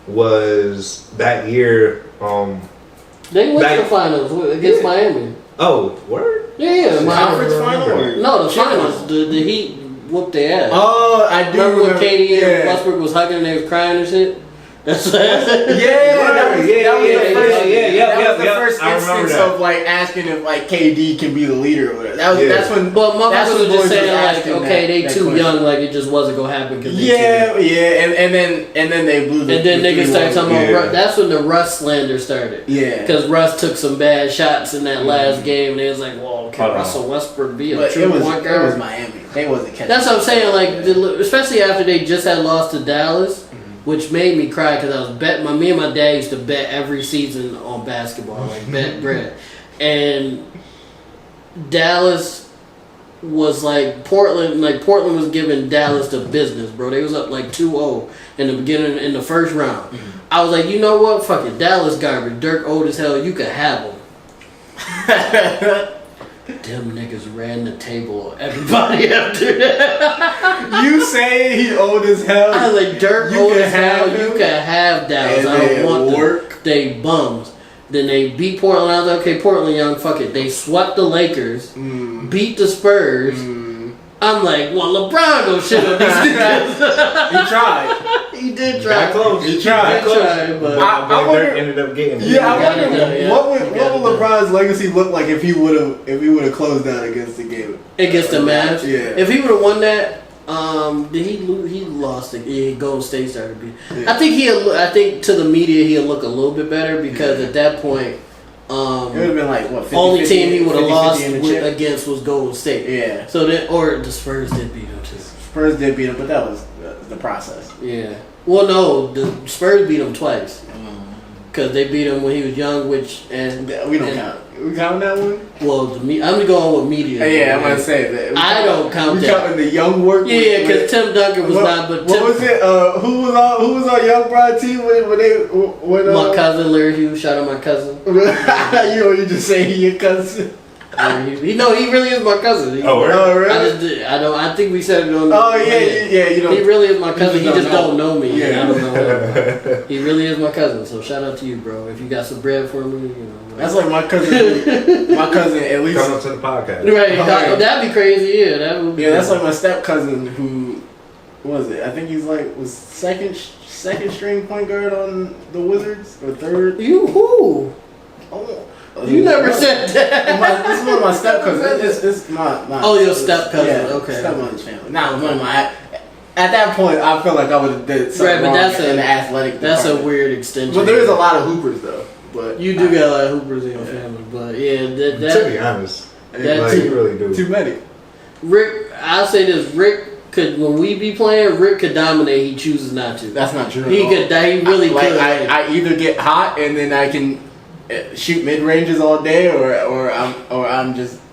was that year. They went to the finals against Miami. Oh, word? Yeah, the conference final. No, the finals. The Heat whooped their ass. Oh, I do remember when KD and Westbrook was hugging and they was crying and shit. That's that was the first instance of like asking if like KD can be the leader or whatever. That's when. But motherfuckers was just saying like, okay, they too question. Young, like it just wasn't gonna happen. Cause and then they blew the. And then niggas started talking about. That's when the Russ slander started. Yeah, because Russ took some bad shots in that last game, and they was like, well, can Russell Westbrook be a true point guard? It was Miami. They wasn't catching. That's what I'm saying. Like, especially after they just had lost to Dallas. Which made me cry because I was betting. Me and my dad used to bet every season on basketball, like bet bread. And Dallas was like Portland. Like Portland was giving Dallas the business, bro. They was up like 2-0 in the beginning in the first round. I was like, you know what? Fuck it, Dallas garbage. Dirk old as hell. You could have them. Them niggas ran the table on everybody after that. You say he old as hell? I was like, Dirk old as hell. You can have Dallas. I don't want them. They bums. Then they beat Portland. I was like, okay, Portland young, fuck it. They swept the Lakers, beat the Spurs. I'm like, well, LeBron go shit on these niggas. He tried. He did Got try. close. He tried. But I wonder- ended up getting. Yeah, I wonder Yeah. what would LeBron's legacy look like if he would have closed down against the game. against the Mavs. Yeah. If he would have won that, did he lose? He lost it. Yeah, Golden State started beat. Yeah. I think to the media he'll look a little bit better because at that point, It would have been like what? 50, only 50, team he would have 50, lost 50 in the chip? against was Golden State. Yeah. So then, or the Spurs did beat him too. Spurs did beat him, but that was the process. Yeah. Well, no, the Spurs beat him twice because they beat him when he was young, We don't count. We count that one? Well, I'm going with media. Yeah, I'm gonna say that. I don't count we that. counting the young work. Yeah, because Tim Duncan was not. But what was it? Who was on Young Broad team when my cousin Larry Hughes. Shout out my cousin. you just say he your cousin. Larry Hughes. He really is my cousin. Oh, really? Oh, really? I just did. I think we said it on. Oh yeah. You know. He really is my cousin. He just just don't don't know me. Yeah. I don't know him. He really is my cousin. So shout out to you, bro. If you got some bread for me, That's like my cousin. My cousin at least. Come up to the podcast. Right. Oh, That'd be crazy. Yeah, that would be. Yeah, that's like my step cousin who what was it? I think he's was second string point guard on the Wizards or third. You who? Oh, You never said that. This is one of my step cousins. It's my Oh, your step cousin. Yeah, Okay. stepmother's family. Not one of my. At that point, I feel like I would have did something Right, but wrong that's in the athletic. That's a department. weird extension. But there is a lot of hoopers though. But You do got a lot of hoopers in your family, but yeah, To that be honest, that like, too. you really do. too many. Rick. I'll say this: Rick could, when we be playing, Rick could dominate. He chooses not to. That's not true. He could. He really could. I either get hot and then I can shoot mid ranges all day, or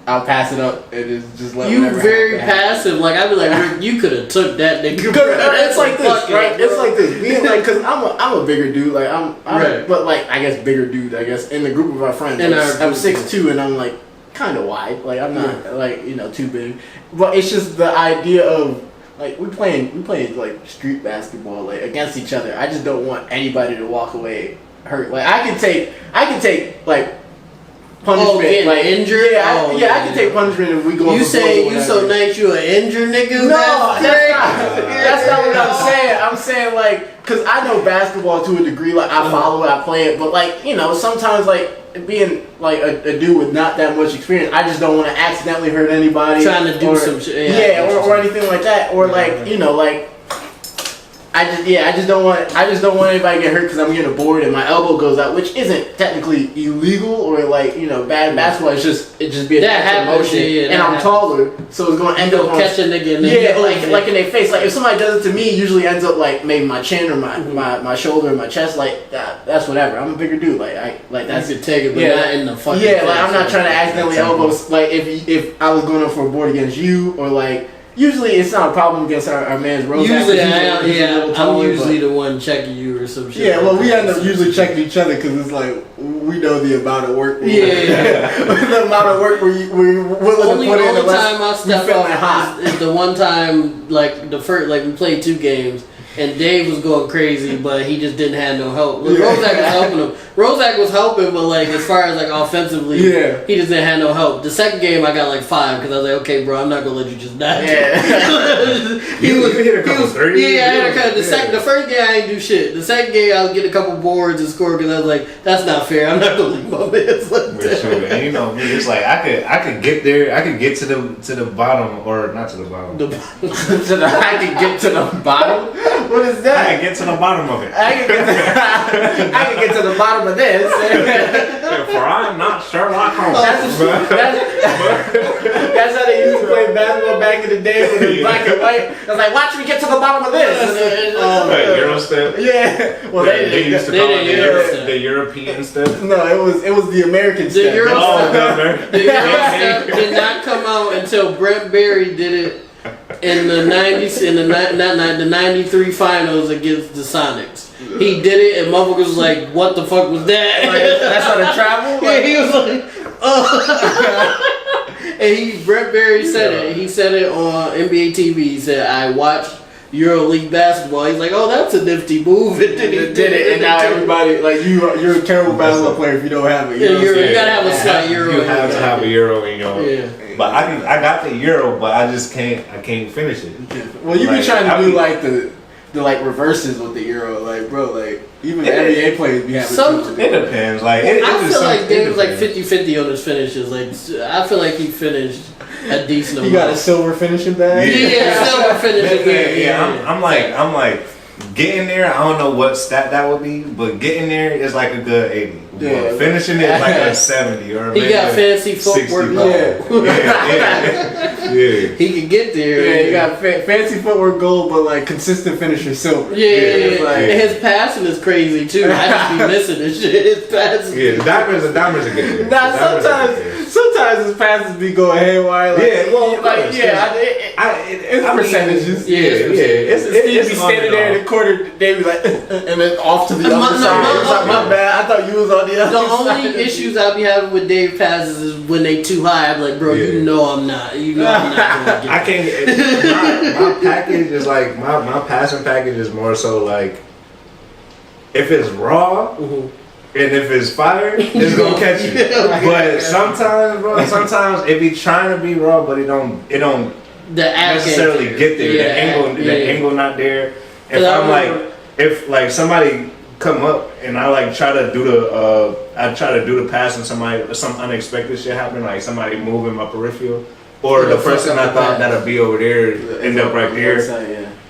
I'll pass it up and just let You whatever very happen. passive. Like I'd be like, Rick, you could have took that nigga. It's like this, Fuck it, right? bro. It's like this. Being like, cause I'm a bigger dude. Like I'm Right. but like I guess bigger dude. I guess in the group of our friends, In our I'm group. 6'2" and I'm like kind of wide. Like I'm not like too big. But it's just the idea of like we playing like street basketball like against each other. I just don't want anybody to walk away hurt. Like I can take like punishment, getting like injured? Yeah, I can take punishment if we go. You for say goals or you whatever. so nice, you an injured nigga? No, That's that's not what I'm saying. I'm saying like, cause I know basketball to a degree. Like I follow it, I play it, but like sometimes like being like a dude with not that much experience, I just don't want to accidentally hurt anybody. Trying to do or, some shit. yeah, or anything like that, or like like. I just don't want anybody to get hurt because I'm getting bored and my elbow goes out, which isn't technically illegal or like bad basketball. It's just be a That happens, motion, yeah, and that I'm happens. taller, so it's going to end up on catch a nigga in the yeah, like in their face. Like if somebody does it to me, it usually ends up like maybe my chin or my shoulder or my chest. Like that's whatever. I'm a bigger dude. That's You could take it, but not in the fucking yeah. face. Like I'm not trying to accidentally elbow. Like if I was going up for a board against you or like. Usually it's not a problem against our man's Rose. Usually, I'm usually the one checking you or some shit. Yeah, well, we end up usually checking each other because it's like we know the amount of work. The amount of work we're willing to put in. Only time I step hot. up is the one time, like the first, like we played 2 games. And Dave was going crazy, but he just didn't have no help. Like, Rozak was helping him. Rozak was helping, but like as far as like offensively, he just didn't have no help. The second game, I got like 5 because I was like, okay, bro, I'm not gonna let you just die. Yeah. You hit a couple threes. Yeah, I hit a couple. The first game I ain't do shit. The second game I was getting a couple boards and score because I was like, that's not fair. I'm not gonna leave my man's like that. Sure. And you know me, it's like I could get there. I could get to the bottom, or not to the bottom. I can get to the bottom. What is that? I can get to the bottom of it. I can get to the bottom of this. For I'm not Sherlock Holmes. That's how they used to play basketball back in the day when it was black and white. I was like, watch me get to the bottom of this. Euro step. Yeah. Well, They used to call didn't it the European step. No, it was the American step. Euro step. The Euro step did not come out until Brent Berry did it in the 90s, in the 93 finals against the Sonics. He did it, and motherfuckers was like, "What the fuck was that?" Like, that's how to travel. Yeah, he was like, "Oh." And Brent Berry said it. He said it on NBA TV. He said, "I watched EuroLeague basketball." He's like, "Oh, that's a nifty move." And then he did it, and now everybody like you're a terrible basketball player if you don't have it. Yeah, you gotta have a slight Euro. You have to have a Euro in your. Yeah. But I got the Euro, but I can't finish it. Well, you be Like, trying to do like the the like reverses with the Euro. Like, bro, like even the NBA players be having some. It depends. Like, I feel like Dave was like 50-50 on his finishes. Like, I feel like he finished a decent amount. He got a silver finishing bag. Yeah, silver finishing bag. Yeah, I'm like. Getting there, I don't know what stat that would be, but getting there is like a good 80. Yeah. Finishing it like a 70 or he maybe got fancy footwork. Yeah. He can get there. Yeah, he got fancy footwork gold, but like consistent finisher silver. Yeah. Like, and his passing is crazy too. I just be missing this shit. His passing. Yeah, the diamonds are good. Nah, sometimes his passes be going haywire. Like, yeah, well, like it's percentages. Yeah. It's be standing there in the corner, they be like, and then off to the other side. My bad. I thought you was on the other The side. only issues I be having with Dave passes is when they too high. I'm like, bro, you know I'm not. You know I'm not going to get I can't. My package is like my passing package is more so like if it's raw and if it's fire, it's gonna catch you. But sometimes, bro, it be trying to be raw, but it don't necessarily get there. The angle not there. If I'm like, if like somebody come up and I like try to do the pass and some unexpected shit happen, like somebody moving my peripheral, or the person I thought that'd be over there end up right there.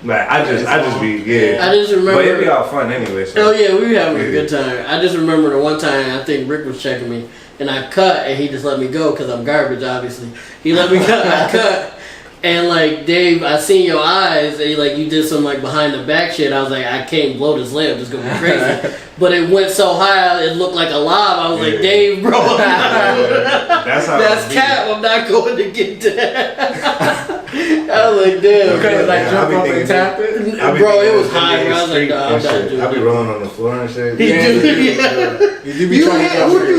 Like I just be I just remember, but it'd be all fun anyway. So. Oh yeah, we were having a good time. I just remember the one time I think Rick was checking me and I cut and he just let me go because I'm garbage. Obviously, he let me cut. I cut. And like Dave, I seen your eyes, and you did some like behind the back shit. I was like, I can't blow this lamp, it's gonna be crazy. But it went so high, it looked like a lob. I was like, Dave, bro, that's cap. I'm not going to get that. I was like, damn. Okay, like jump up and tap it. Bro, it was high. Bro. I was like, nah, I'm not doing that. I be rolling on the floor and shit. Who you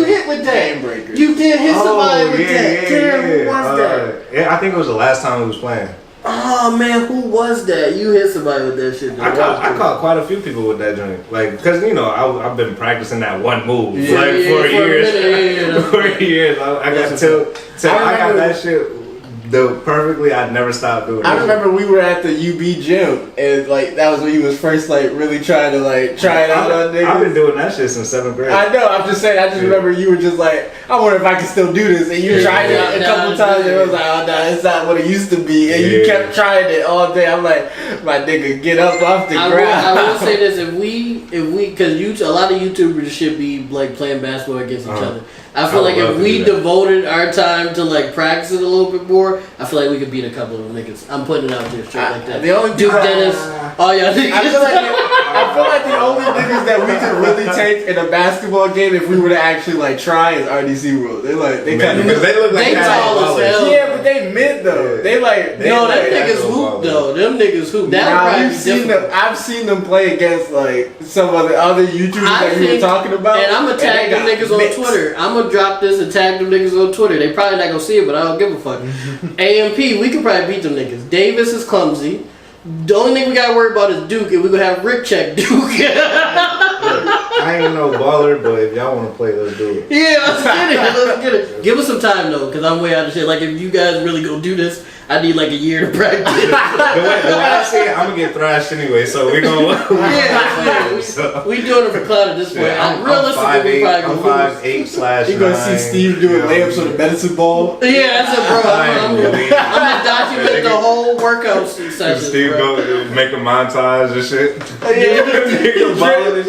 hit with that? You did hit somebody with that. Damn, who was that? Yeah, I think it was the last time we was playing. Oh man, who was that? You hit somebody with that shit. I caught quite a few people with that joint, like because I've been practicing that one move for years. For years, I got till I got that shit. Perfectly, I'd never stopped doing it. I remember we were at the UB gym, and like that was when you was first like really trying to like try it out on niggas. I've been doing that shit since 7th grade. I know. I'm just saying. I just remember you were just like, I wonder if I can still do this, and you tried it a couple times, and it was like, oh no, it's not what it used to be, and you kept trying it all day. I'm like, my nigga, get up off the ground. I will say this: if we, because a lot of YouTubers should be like playing basketball against each other. I feel like if we devoted our time to like practicing a little bit more, I feel like we could beat a couple of them niggas. I'm putting it out there straight like that. The only Duke Dennis, all y'all niggas. I feel like the only niggas that we could really take in a basketball game if we were to actually like try is RDC World. They like they kind of because they look like they tall as hell. Yeah, but they mid though. They like no, them niggas hoop though. Them niggas hoop. I've seen them play against like some of the other YouTubers that you were talking about. And I'm gonna tag them niggas on Twitter. I'm gonna drop this and tag them niggas on Twitter. They probably not gonna see it, but I don't give a fuck. AMP, we could probably beat them niggas. Davis is clumsy. The only thing we gotta worry about is Duke, and we gonna have Rick check Duke. I ain't no baller, but if y'all wanna play, let's do it. Yeah, let's get it. Give us some time though, cause I'm way out of shit. Like if you guys really gonna do this, I need like a year to practice. the way I see it, I'm gonna get thrashed anyway, so we're gonna we doing it for clout at this point. Yeah, Realistically, I'm 5'8/9. You gonna see Steve doing layups on the medicine ball? Yeah, that's it, bro. I'm gonna document the whole workout session. Steve go make a montage and shit.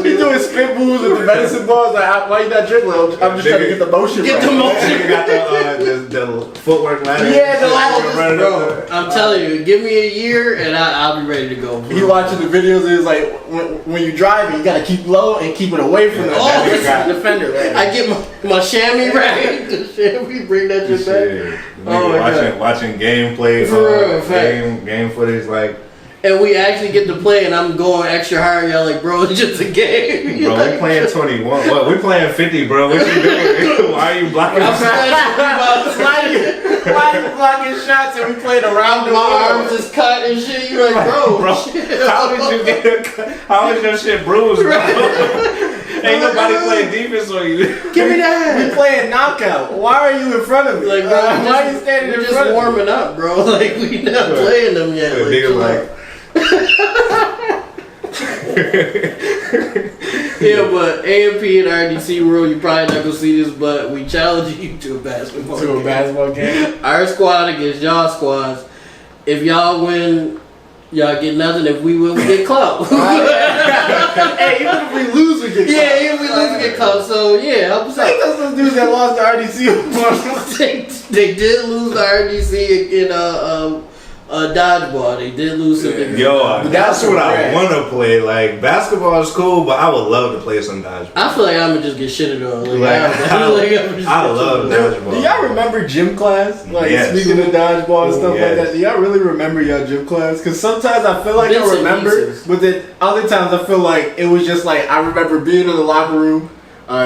He doing spin moves with the medicine balls. Like, why you not dribbling? I'm just trying to get the motion. Get the motion. You got the footwork ladder. Yeah, the ladder. Bro, I'm telling you, give me a year and I'll be ready to go. Bro. He watching the videos. It's like when you driving, you gotta keep low and keep it away from the defender. Right? I get my chamois right. The chamois, bring that shit back. Watching gameplay, game footage, like. And we actually get to play, and I'm going extra hard. Y'all like, bro, it's just a game. Bro, we playing 21. What? We playing 50, bro. What you doing? Why are you blocking? Why are you blocking shots and we playing around? My arms is cut and shit. You like, bro, how is your shit bruised, bro? Ain't nobody playing defense on you. Give me that. We playing knockout. Why are you in front of me? Like, bro, why are you standing in front of me? We're just warming up, bro. Like, we not playing them yet. Nigga like. Yeah, but A&P and RDC rule, you probably not gonna see this, but we challenge you to a basketball game. Our squad against y'all squads. If y'all win, y'all get nothing. If we win, we get clout. Hey, even if we lose, we get clout. Yeah, even if we lose, we get clout. So yeah, help us out. Those dudes that lost to RDC. They did lose to RDC in dodgeball. They did lose some niggas. Yo, that's what I want to play. Like, basketball is cool, but I would love to play some dodgeball. I feel like I'm gonna just get shitted on. I love dodgeball. Do y'all remember gym class? Like, yes. Speaking of dodgeball and stuff like that, do y'all really remember your gym class? Because sometimes I feel like I remember, but then other times I feel like it was just like, I remember being in the locker room,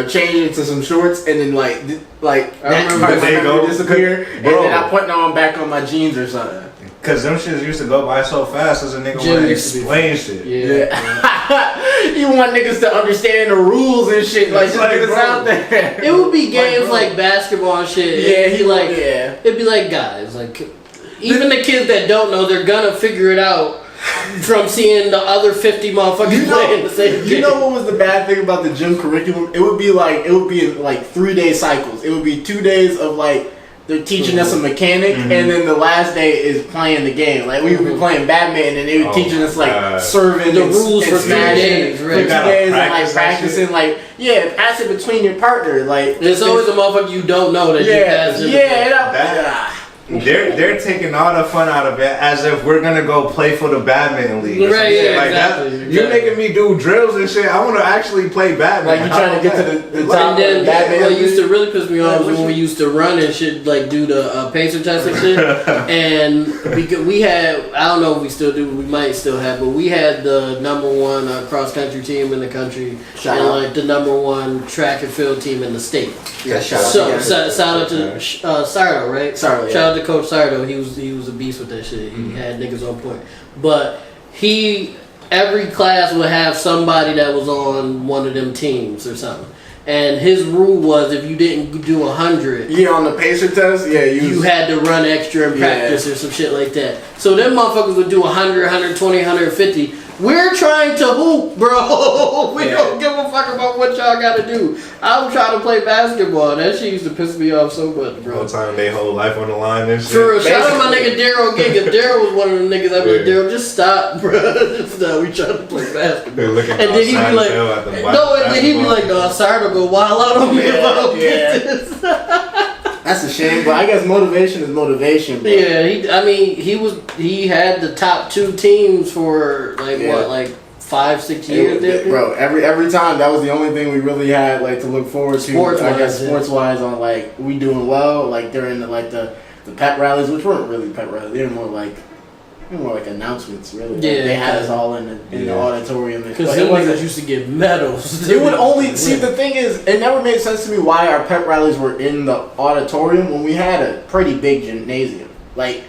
changing to some shorts, and then like that part of my memory disappear, and then I put on back on my jeans or something. Cause them shits used to go by so fast as a nigga want to explain shit. Yeah. You want niggas to understand the rules and shit. Like, niggas out there. It would be games like basketball and shit. Yeah, It'd be like guys, like even the kids that don't know, they're gonna figure it out from seeing the other 50 motherfuckers playing the same game. You know what was the bad thing about the gym curriculum? It would be in like 3-day cycles. It would be 2 days of like, they're teaching us a mechanic, and then the last day is playing the game. Like, we would be playing badminton, and they were teaching us like serving the rules for 3 days, right? 2 days, and like practicing, like pass it between your partner. Like, there's always a motherfucker you don't know that you pass it. They're taking all the fun out of it as if we're gonna go play for the badminton league. Right, yeah, like exactly. You're making me do drills and shit. I want to actually play badminton. Like, you trying to get to the top. And then what used to really piss me off was when we used to run and shit, like do the pacer test and shit. And we had, I don't know if we still do, we might still have, but we had the #1 cross country team in the country, like the #1 track and field team in the state. Yeah, shout out to Sardo, right? Sardo, shout out to Coach Sardo. He was a beast with that shit. He had niggas on point. But every class would have somebody that was on one of them teams or something. And his rule was if you didn't do 100, on the pacer test, you had to run extra in practice or some shit like that. So them motherfuckers would do 100, 120, 150. We're trying to hoop, bro. We don't give a fuck about what y'all gotta do. I'm trying to play basketball. That shit used to piss me off so much, bro. Whole time they whole life on the line and shit. For real, shout out my nigga Daryl again, because Daryl was one of them niggas. I was like, Daryl, just stop, bro. Just stop. We trying to play basketball. And then he'd be like, no, Sardo go wild out on me if I don't get this. That's a shame, but I guess motivation is motivation. Bro. Yeah, he had the top 2 teams for like 5-6 years. Bro, every time that was the only thing we really had like to look forward to. Sports wise, on like we doing well like during the pep rallies, which weren't really pep rallies. They were more like announcements, really. Yeah, they had us all in the auditorium. Because it wasn't used to get medals. It would only see the thing is, it never made sense to me why our pep rallies were in the auditorium when we had a pretty big gymnasium. Like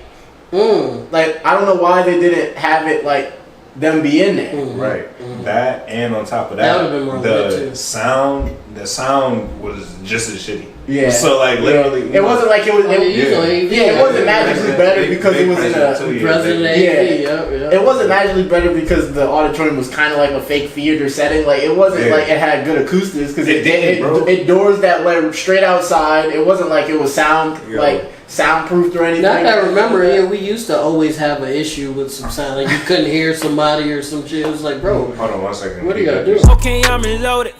I don't know why they didn't have it like them be in there. Right. That, and on top of that, the sound was just as shitty. Yeah. So like literally, it wasn't like it was. It wasn't magically better because it was in a president. It wasn't magically better because the auditorium was kind of like a fake theater setting. Like it wasn't like it had good acoustics because it doors that led straight outside. It wasn't like it was soundproofed or anything. Now that I remember, we used to always have an issue with some sound. Like you couldn't hear somebody or some shit. It was like, bro, hold on 1 second. What do you gotta do? Okay, I'm reloaded.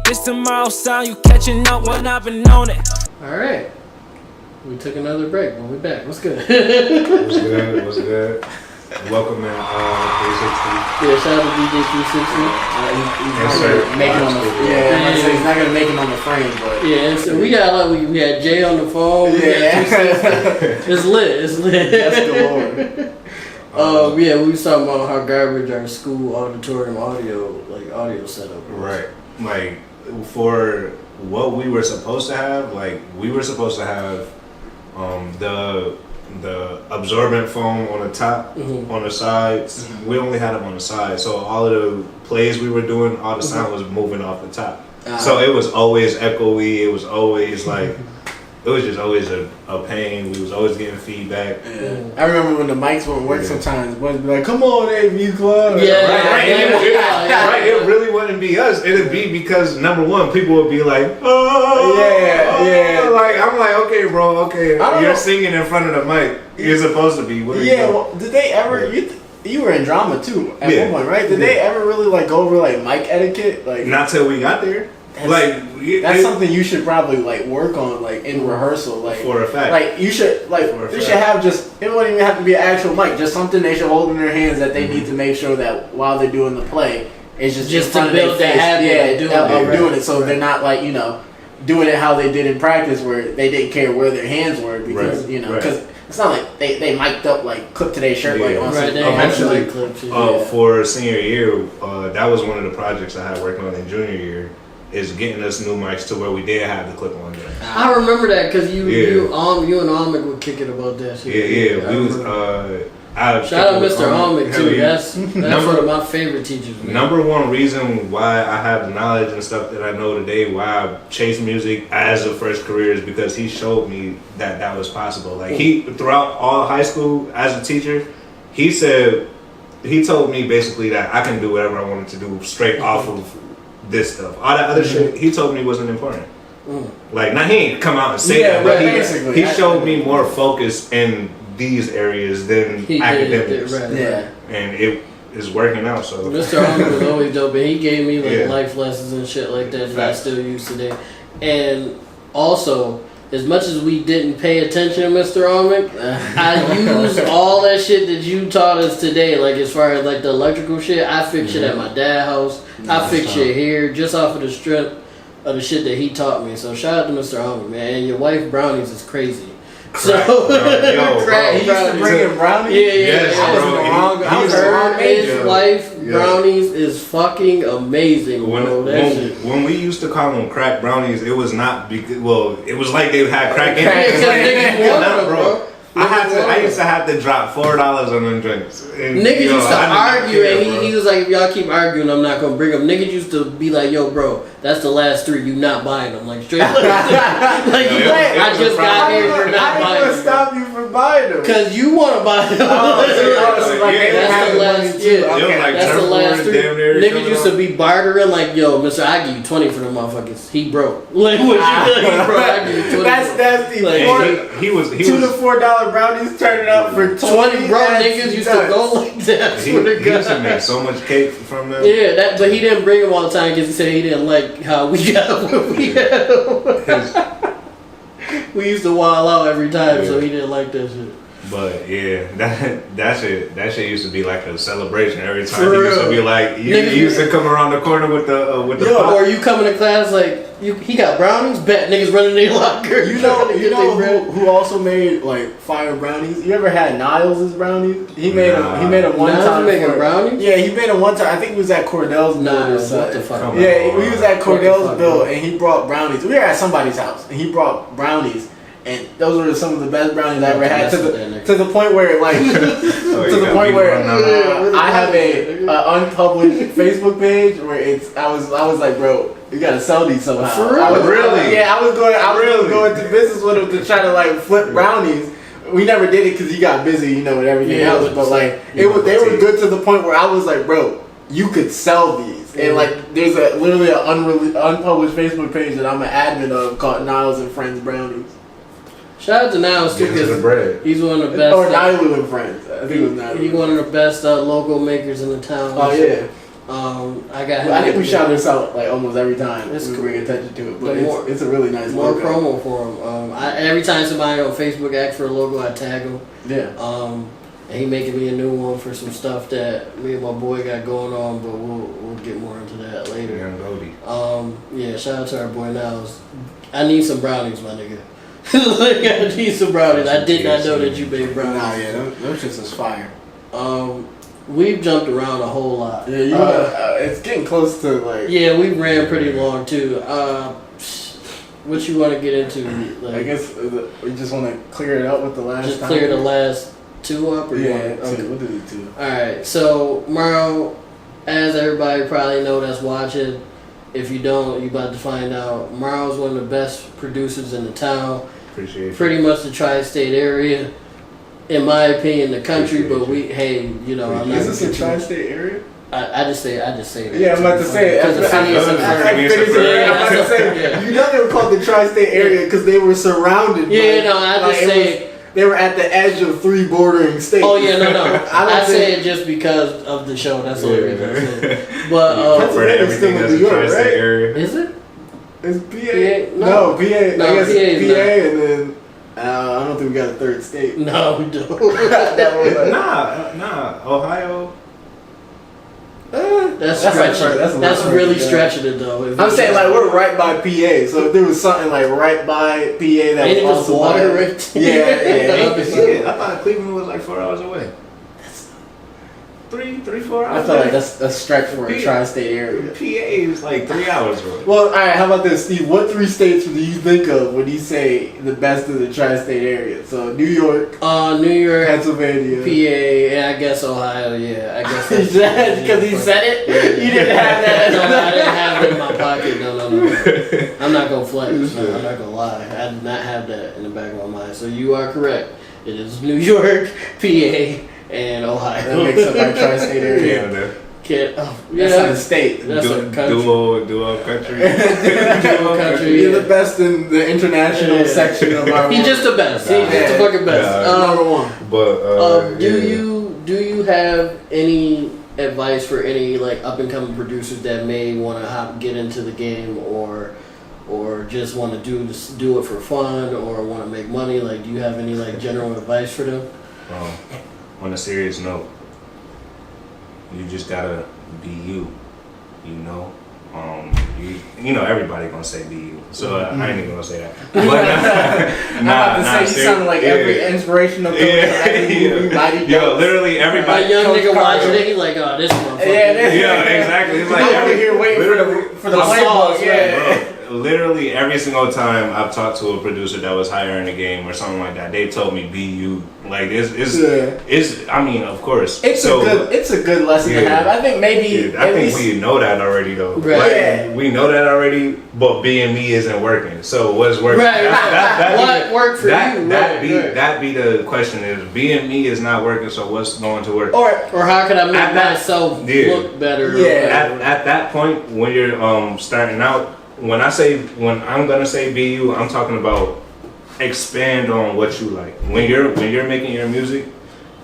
This tomorrow sound, you catching up when I've been on it. Alright. We took another break, but we're back. What's good? What's good? Welcome in 360. Yeah, shout out to DJ 360. He's not gonna make it on the frame, but so we got we had Jay on the phone. It's lit. That's galore. We was talking about how garbage our school auditorium audio setup was. Right. Like for what we were supposed to have, we were supposed to have the absorbent foam on the top, on the sides. We only had them on the side, so all of the plays we were doing, all the sound was moving off the top. So it was always echoey. It was always like it was just always a pain. We was always getting feedback. Yeah. I remember when the mics wouldn't work sometimes. Boys would be like, "Come on, AV Club." Right. It really wouldn't be us. It'd be because number one, people would be like, "Oh, yeah." Like I'm like, okay, bro, okay. You're singing in front of the mic. You're supposed to be. Well, did they ever? You were in drama too at one point, right? Did they ever really like go over like mic etiquette? Like not till we got there. That's something you should probably like work on like in rehearsal, like for a fact. Like you should like they should have just it wouldn't even have to be an actual mic, just something they should hold in their hands that they need to make sure that while they're doing the play, it's just to build that habit of doing it, so they're not like doing it how they did in practice where they didn't care where their hands were because because it's not like they mic'd up like clip to their shirt like on eventually for senior year. That was one of the projects I had working on in junior year. Is getting us new mics to where we did have the clip on there. I remember that because you and Ahmed would kick it about that shit. We was. Shout out Mr. Ahmed too. That's one of my favorite teachers. Man. Number one reason why I have the knowledge and stuff that I know today, why I chased music as a first career, is because he showed me that was possible. Like he throughout all high school as a teacher, he told me basically that I can do whatever I wanted to do straight off of this stuff. All that other shit he told me wasn't important. Like now he ain't come out and say that, but he showed me more focus in these areas than academics. And it is working out. So Mr. Ahmed was always dope, and he gave me like life lessons and shit like that I still use today. And also, as much as we didn't pay attention to Mr. Ahmed, I used all that shit that you taught us today, like as far as like the electrical shit. I fixed shit at my dad's house. I fixed shit here just off of the strip of the shit that he taught me. So shout out to Mr. Ahmed, man. And your wife brownies is crazy. Crack, he used to bring in brownies? Yeah. His wife brownies is fucking amazing. When we used to call them crack brownies, it was not because, it was like they had crack in it. Bro. I used to have to drop $4 on them drinks. And, niggas used to argue, and he was like, if y'all keep arguing, I'm not gonna bring them. Niggas used to be like, yo, bro, that's the last 3. You not buying them, like straight. I just got here. You're not buying them. Stop you from buying them? Cause you want to buy them. That's the last 3. Niggas used to be bartering, like, yo, Mister, I give you 20 for them motherfuckers. He broke. Like, what you doing, bro? I give you 20. That's the he was $2 to $4 brownies turning up for 20. Bro, niggas used to go like that. He used to make so much cake from them. Yeah, but he didn't bring them all the time because he said he didn't like how we got what we had. We used to wild out every time, so he didn't like that shit. But yeah, that shit used to be like a celebration every time. He used to be like, you used to come around the corner with the pot. Or you come into class like he got brownies. Bet niggas running their locker. You know who also made like fire brownies? You ever had Niles' brownies? He made a one time. Making brownies? Yeah, he made a one time. I think it was at Cordell's build or something. What the fuck? Yeah, we was at Cordell's build and he brought brownies. We were at somebody's house and he brought brownies. And those were some of the best brownies I ever had. To the point where, like, I have a unpublished Facebook page where I was like, bro, you gotta sell these somehow. For real? I was going to business with him to try to like flip brownies. We never did it because he got busy, with everything else. But like, they were good to the point where I was like, bro, you could sell these. And like, there's literally an unpublished Facebook page that I'm an admin of called Niles and Friends Brownies. Shout out to Niles too, because he's one of the best. Or Nilu and Friends. I think it was Nilu. He's one of the best logo makers in the town. Oh yeah. I think we shout this out like almost every time we bring attention to it. But it's a really nice logo. Promo for him. Every time somebody on Facebook asks for a logo, I tag him. Yeah. And he making me a new one for some stuff that me and my boy got going on, but we'll get more into that later. Yeah, shout out to our boy Niles. I need some brownies, my nigga. Like, I need some brownies. I did not know that you made brownies. Nah, yeah, those shits is fire. We've jumped around a whole lot. Yeah, it's getting close to like. Yeah, we ran pretty long too. What you want to get into? Like, I guess we just want to clear it up with the last. Just clear the last 2 up, or okay. We'll do 2. All right. So MVRRO, as everybody probably know that's watching. If you don't, you about to find out. MVRRO is one of the best producers in the town. Appreciate you. pretty much the tri-state area, in my opinion, the country. Appreciate But I'm not. Is this a tri-state area? I just say that. Yeah, I'm about to say it. You know they were called the tri-state area because they were surrounded. Yeah, no, I just say. They were at the edge of 3 bordering states. Oh yeah, no. I say it just because of the show. That's the only reason I said it. But Pennsylvania's still in New York, right? Area. Is it? It's PA. No, PA. I guess PA, it's PA, and then I don't think we got a third state. No, we don't. Nah. Ohio. That's stretching. That's really stretching it though. I'm saying like we're right by PA, so if there was something like right by PA that ain't was it just water right Yeah. I thought Cleveland was like 4 hours away. 3, 4 hours. I feel like that's a stretch for a tri-state area. PA is like 3 hours away. Well, all right. How about this, Steve? What 3 states do you think of when you say the best of the tri-state area? So New York, Pennsylvania, PA, and I guess Ohio. Yeah, I guess that's because he said it. Yeah. You didn't have that. No, I didn't have it in my pocket. No. I'm not gonna flex. No, I'm not gonna lie. I did not have that in the back of my mind. So you are correct. It is New York, PA, and Ohio. That makes up our tri-state area. Canada. That's not a state. That's a country. Duo country. Duo country. You're the best in the international section of our. He's just the best. He's just the fucking best. Number one. But do you have any advice for any like up and coming producers that may want to get into the game or just want to do it for fun or want to make money? Like, do you have any like general advice for them? On a serious note, you just gotta be you. You know, you know everybody gonna say be you, so I ain't even gonna say that. But I'm about to say you sounded like every inspirational movie. Yo, literally everybody. A young nigga watching it, he's like, oh, this motherfucker. Yeah, exactly. It's like over here waiting for the playbook. Yeah. Literally every single time I've talked to a producer that was higher in the game or something like that, they told me be you. Like it's I mean, of course. It's a good lesson to have. I think maybe I think we know that already though. Right. Like, we know that already, but being me isn't working. So what's working? Right. What worked for you? That be the question is being me is not working, so what's going to work? Or how can I make myself look better? Yeah. At that point when you're starting out, when I'm gonna say be you, I'm talking about expand on what you like. When you're making your music,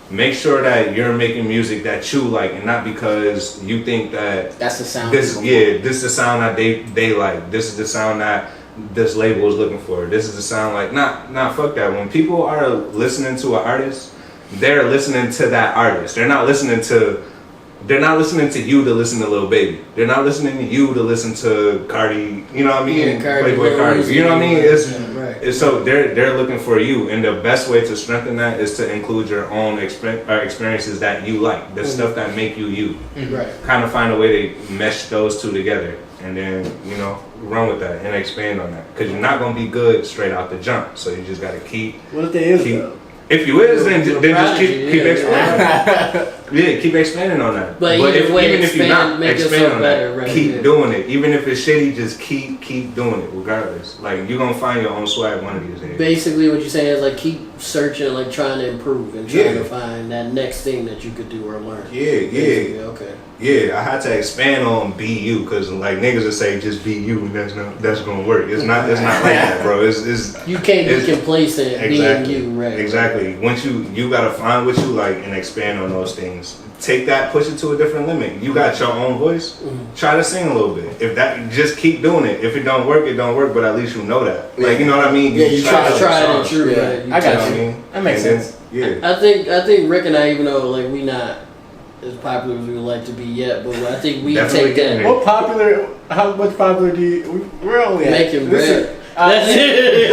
make sure that you're making music that you like, and not because you think that that's the sound. This is the sound that they like. This is the sound that this label is looking for. This is the sound like not fuck that. When people are listening to an artist, they're listening to that artist. They're not listening to you to listen to Lil Baby. They're not listening to you to listen to Cardi. You know what I mean? Playboy Cardi. You know what I mean? It's so they're looking for you, and the best way to strengthen that is to include your own experiences that you like, the stuff that make you. Right. Kind of find a way to mesh those two together, and then run with that and expand on that. Because you're not gonna be good straight out the jump. So you just gotta keep. What if they is though? If you is, then just keep expanding. Yeah, keep expanding on that. But even if you're not expanding on that, right, keep doing it. Even if it's shitty, just keep doing it regardless. Like you're gonna find your own swag one of these days. Basically, what you're saying is like keep searching, like trying to improve and trying to find that next thing that you could do or learn. Basically, okay. Yeah, I had to expand on be you because like niggas will say just be you and that's gonna work. It's not like that, bro. It's you can't be complacent being you, right? Exactly. Once you gotta find what you like and expand on those things. Take that, push it to a different limit. You got your own voice. Try to sing a little bit. If that, just keep doing it. If it don't work, it don't work. But at least you know that. Like you know what I mean. Yeah, you try it and true. Yeah. I got you. That makes sense. Yeah. I think Rick and I, even though like we not as popular as we would like to be yet, but I think we take that. How much popular do you? We're only making bread. That's it.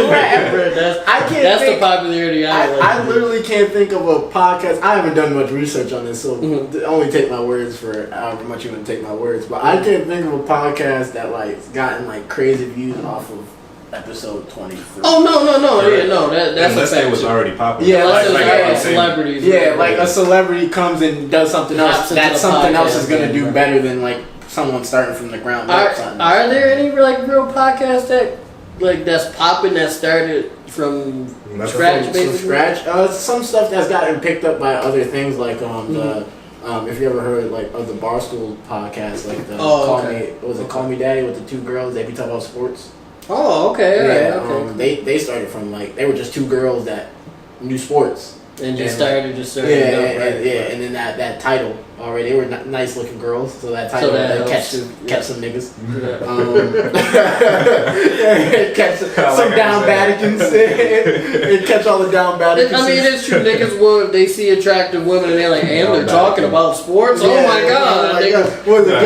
That's the popularity I literally can't think of a podcast. I haven't done much research on this, so only take my words for however much you want to take my words. But I can't think of a podcast that like gotten like crazy views off of episode 23. Oh no! Yeah, no, that's unless it was already popular. Yeah, like celebrities. Yeah, like a celebrity comes and does something else. That something else is gonna do better than like someone starting from the ground up. Are there any like real podcasts that like that's popping that started from scratch, basically? From scratch. Some stuff that's gotten picked up by other things, like the if you ever heard like of the Barstool podcast, like the Call Me Daddy with the two girls, they be talking about sports. Oh, okay, yeah, okay. They started from like they were just two girls that knew sports. And started. And then that title already, they were nice looking girls, so that title catch some niggas, catch some down Batikins, and catch all the down Batikins. I mean, it's true. Niggas will, if they see attractive women and they're like, "Damn, they're talking about sports." Oh my god! What is it,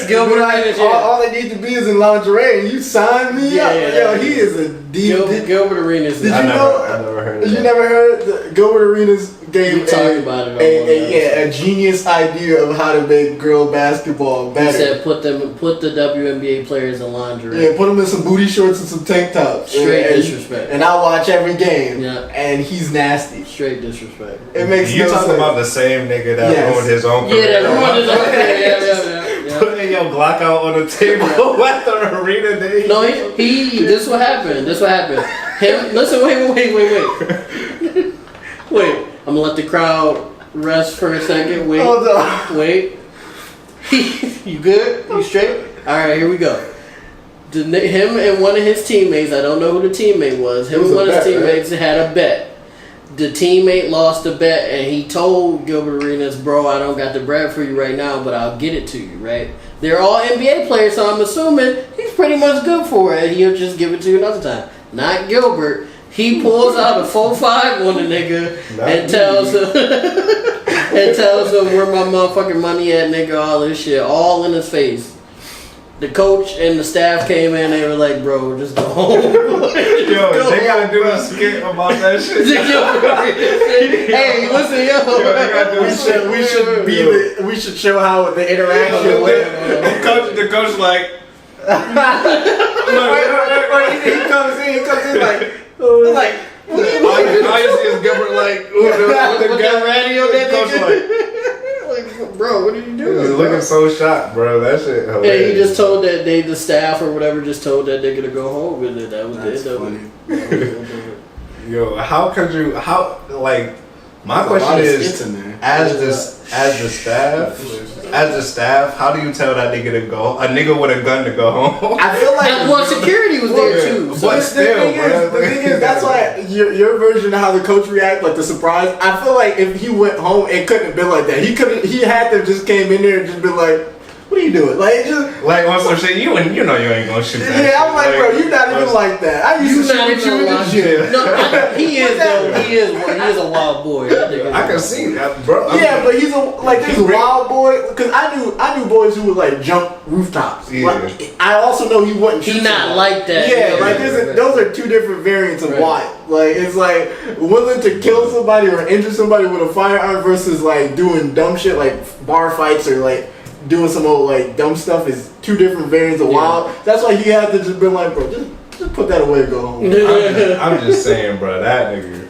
Gilbert Arenas? All they need to be is in lingerie, and you sign me up. Yo, he is a deep. Gilbert Arenas. Did you know? I never heard of that. You never heard Gilbert Arenas gave a genius idea of how to make girl basketball better. He said put the WNBA players in lingerie. Yeah, put them in some booty shorts and some tank tops. Straight disrespect. And I watch every game. Yeah. And he's nasty. Straight disrespect. It makes you talking about the same nigga that ruined his own career. Yeah, that ruined his own career. Yeah. Putting your Glock out on the table at the arena day. No, this what happened. Him, listen, wait. Wait, I'm gonna let the crowd rest for a second. Wait, hold on. Wait. You good? You straight? All right, here we go. Him and one of his teammates, I don't know who the teammate was. Him and one of his teammates had a bet. The teammate lost the bet, and he told Gilbert Arenas, "Bro, I don't got the bread for you right now, but I'll get it to you." Right? They're all NBA players, so I'm assuming he's pretty much good for it. He'll just give it to you another time. Not Gilbert. He pulls out a 4.5 on the nigga and tells him where my motherfucking money at, nigga, all this shit, all in his face. The coach and the staff came in, they were like, "Bro, just go home." They gotta do a skit about that shit. Hey, listen, we should show how the interaction went. The coach like, he comes in like, all you see is Gilbert like, with that radio, that nigga. Like, bro, what are you doing? He was looking so shocked, bro. That shit hilarious. Yeah, he just told the staff or whatever just told that nigga to go home, and that was That's it. funny. Yo, my question is, as the staff, how do you tell that nigga to go? A nigga with a gun to go home? I feel like security was there too. But still, the thing is, that's why your version of how the coach react, like the surprise. I feel like if he went home, it couldn't have been like that. He had to just came in there and just been like, "What are you doing?" Like just like on some shit, you know you ain't gonna shoot that. Yeah, I'm like, bro, you're not even like that. I used to shoot you in the gym. No, he is a wild boy. I can see that, bro. Yeah, but he's a wild boy. Because I knew boys who would like jump rooftops. Yeah. Like, I also know he wouldn't shoot. He's not like that. Yeah, like those are two different variants of wild. Like it's like willing to kill somebody or injure somebody with a firearm versus like doing dumb shit like bar fights or like doing some old like dumb stuff is two different variants of wild. That's why he had to just be like, bro, just put that away and go home. I'm just saying, bro, that nigga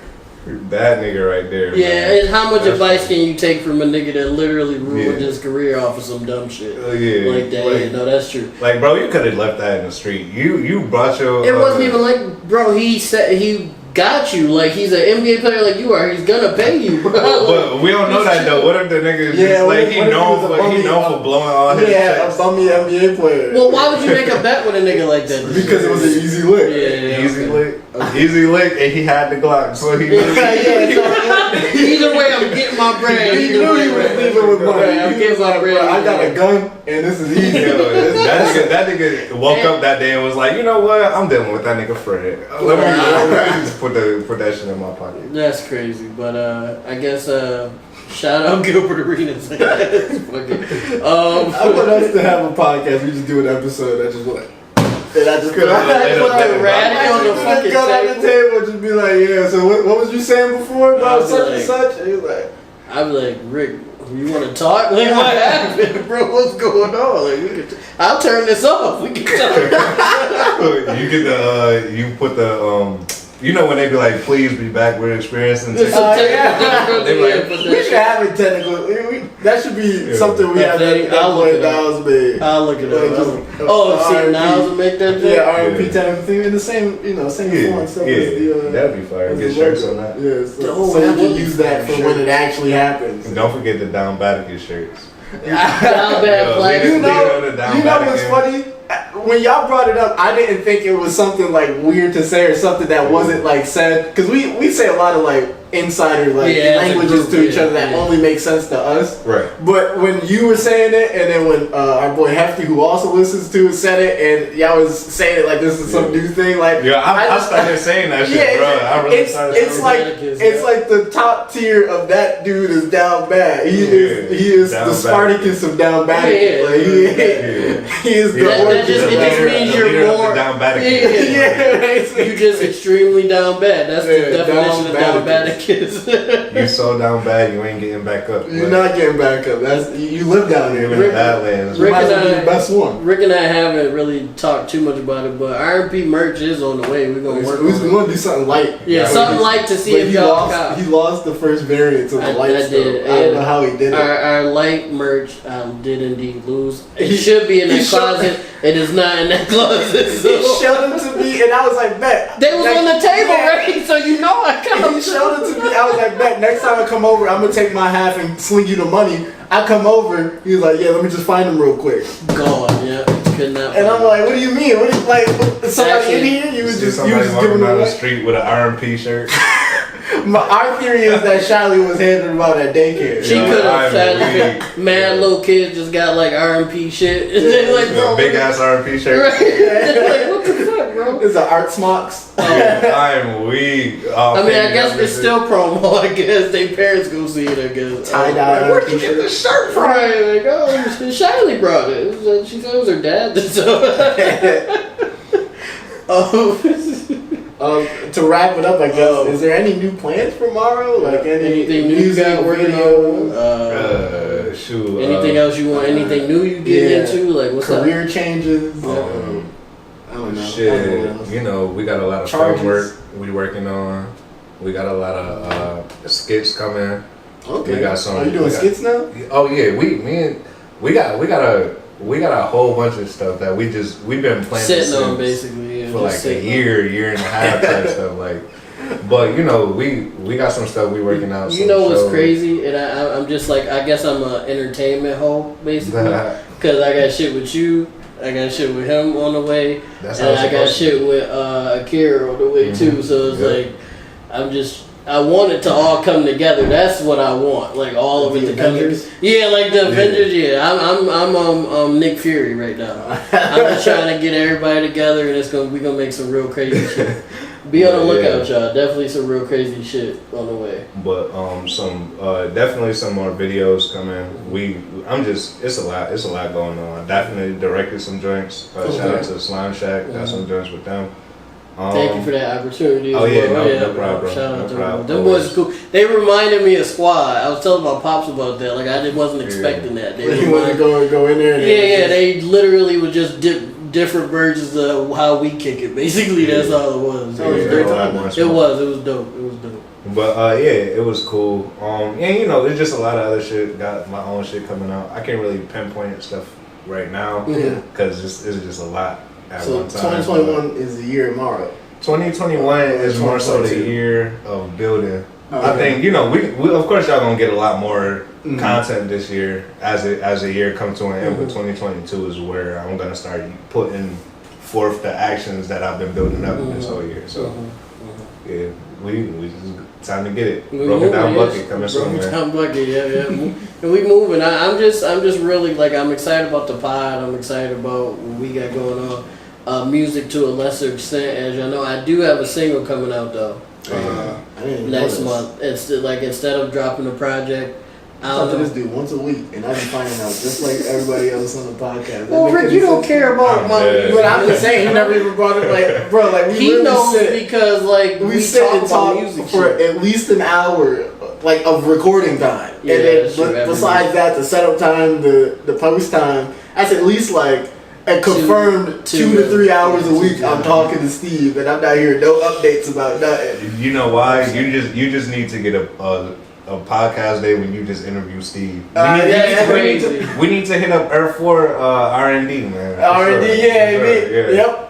right there. Yeah, man. and how much advice can you take from a nigga that literally ruined his career off of some dumb shit? Like that. Like, no, that's true. Like, bro, you could have left that in the street. You brought your. It wasn't even like, bro. He said he got you. Like he's an NBA player like you are. He's gonna pay you, bro. But we don't know that though. What if the nigga just like he known for blowing all his checks? A bummy NBA player. Well, why would you make a bet with a nigga like that? Because it was an easy lick. Yeah, easy lick, and he had the Glock, so he. Either way, I'm getting my bread. He knew he was leaving with money. I'm getting my bread. I got a gun, and this is easy. That nigga woke up that day and was like, you know what? I'm dealing with that nigga Fred. Let me just put that shit in my pocket. That's crazy, but I guess shout out Gilbert Arenas. I want us to have a podcast. We just do an episode that just like. And I just put the radio on the fucking table. Just be like, yeah. So what was you saying before about such and such? And he was like, I'd be like, Rick, you want to talk? Like, what happened, bro? What's going on? Like, I'll turn this off. We can talk. You get you put the you know when they be like, please be back with experience and they be like, we should have it technically. That should be something we have that boy Niles made. I'll look it up. See, Niles will make that thing? Yeah, R&P thing in the same, same form. So that'd be fire. Get shirts on that. Yeah, so we can use that for when it actually happens. And don't forget the Down Badicus shirts. Down bad flag. You know what's funny? When y'all brought it up, I didn't think it was something like weird to say or something that wasn't like said. Because we say a lot of like insider languages to each other that only make sense to us. Right. But when you were saying it, and then when our boy Hefty, who also listens to it, said it, and y'all was saying it like this is some new thing, like I started saying that shit, bro. I really started. It's like the top tier of that dude is Down Bad. He is the Spartacus of Down Bad. He is the. It just means you're more down bad. You're just extremely down bad. That's the definition of down bad. You so down bad, you ain't getting back up. You're not getting back up. That's you live down here. Rick the best one. Rick and I haven't really talked too much about it, but R&P merch is on the way. We're gonna work. We're gonna do something light. Yeah, something light to see if y'all cop. He lost the first variant of the light. I don't know how he did it. Our light merch did indeed lose. It should be in that closet. It is not in that closet. So. He showed them to me, and I was like, bet. They was on the table, right? So you know I come. He showed it to me. I was like, bet. Next time I come over, I'm gonna take my half and sling you the money. I come over. He was like, yeah, let me just find him real quick. Gone, yeah. Could not. And I'm like, what do you mean? What do you, like somebody in here? You was just walking down the street with an R&P shirt. Our theory is that Shiley was handing about at daycare. She could have. Mad little kids just got like R&P shit. And they like, bro, big ass R&P shirt. Right. They're like, what the fuck, bro? It's an art smocks. I'm weak. I mean, I guess it's still promo. I guess they parents go see it. I guess tie dye. Where'd you get this shirt from? Right, like, oh, Shiley brought it. She said it was her dad. To wrap it up, I guess, is there any new plans for tomorrow? Like anything new you got working on? Shoot. Anything else you want? Anything new you get into? Like what's career changes? I don't know. Shit, we got a lot of film work we working on. We got a lot of skits coming. Okay. We got some. Are you doing skits now? Oh yeah, we got a whole bunch of stuff that we've been planning sitting on basically for like a year and a half type stuff like. But we got some stuff we working out. You know what's crazy, and I'm just like I guess I'm an entertainment hoe basically because I got shit with you. I got shit with him on the way, and I got shit with Akira on the way too. So it's like I want it to all come together. That's what I want, like all of it to come together. Yeah, like the Avengers. Yeah, I'm Nick Fury right now. I'm just trying to get everybody together, and we gonna make some real crazy shit. Be on the lookout, y'all. Definitely some real crazy shit on the way. But definitely some more videos coming. It's a lot going on. Definitely directed some joints. Shout out to Slime Shack. Got some joints with them. Thank you for that opportunity. No problem. Shout out to them. Them boys are cool. They reminded me of Squad. I was telling my pops about that. Like I wasn't expecting that. They wanted to go in there. And they literally would just different versions of how we kick it. Basically, that's all it was. It was dope. But it was cool. And there's just a lot of other shit. Got my own shit coming out. I can't really pinpoint stuff right now because it's just a lot. So 2021 is the year tomorrow. 2021 is more so the year of building. I think we of course y'all gonna get a lot more content this year as the year comes to an end. But 2022 is where I'm gonna start putting forth the actions that I've been building up this whole year. So yeah, we just time to get it. Broken Down Bucket coming soon, man. Down Bucket, yeah. And we moving. I'm just really like I'm excited about the pod. I'm excited about what we got going on. Music to a lesser extent, as y'all know, I do have a single coming out though. Next month. It's like instead of dropping a project, I to this dude once a week, and I've been finding out just like everybody else on the podcast. Well, Rick, you don't care about money, but I'm just saying he never even brought it. Like, bro, like we he knows because like we sit and talk music for at least an hour, like of recording time, and then besides that, the setup time, the post time, that's at least like. And confirmed 2 to 3 hours a week. I'm talking to Steve, and I'm not hearing no updates about nothing. You know why? You just need to get a podcast day when you just interview Steve. That's crazy. We need to hit up R4 R&D, man. R&D, Yeah. Yep.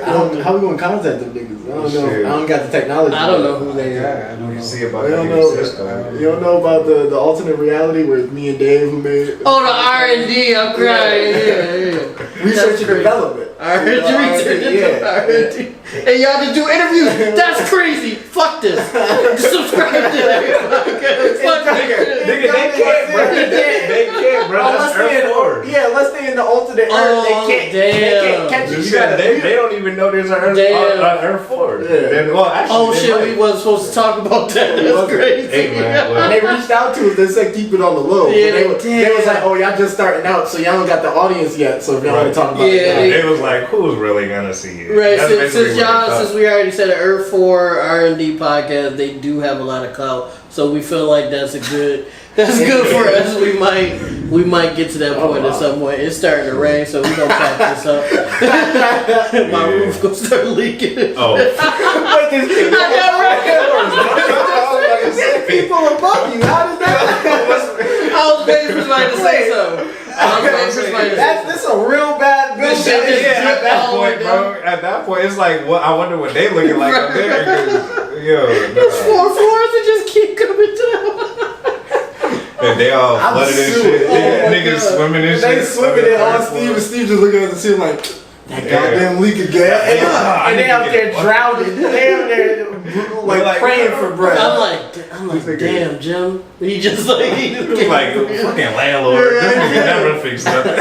How we gonna contact them niggas? I don't know. I don't got the technology. I don't know who they are. I don't You know. see about You that don't new know. system. You don't know about the alternate reality where me and Dave who made it. Oh, the R&D. I'm crying. Yeah. Research and development. R&D. Research and R&D. And y'all just do interviews. That's crazy. Fuck this. Subscribe to that. Fuck Nigga, they can't, bro. They can't, bro. That's R4. Yeah, let's stay in the alternate earth. They can't catch you. They don't even know there's an R4. Yeah. Well, actually, Oh shit, we wasn't supposed to talk about that. That's crazy. Hey, man, well, And they reached out to us. They said keep it on the low. Yeah, They was like, oh, y'all just starting out, so y'all don't got the audience yet. So if y'all want to talk about it was like, who's really gonna see it? Right, That's since we already said an Earth 4 R&D podcast, they do have a lot of clout, so we feel like that's good for us. We might get to that point at some point. It's starting to rain, so we gonna pack this up. My roof gonna start leaking. Oh, wait, this people above you. How did that? I was waiting for somebody to say something. That's a real bad building. at that point, bro. At that point, it's like, what? I wonder what they looking like up there. It's 4 floors and just keep coming down. And they all flooded and shit. Niggas swimming and shit. They swimming in on Steve, and Steve just looking at the ceiling like, that goddamn leak again. And they out there drowning. They out there like praying for breath. I'm like, damn, Jim. He just like, like fucking landlord. This nigga never fix nothing.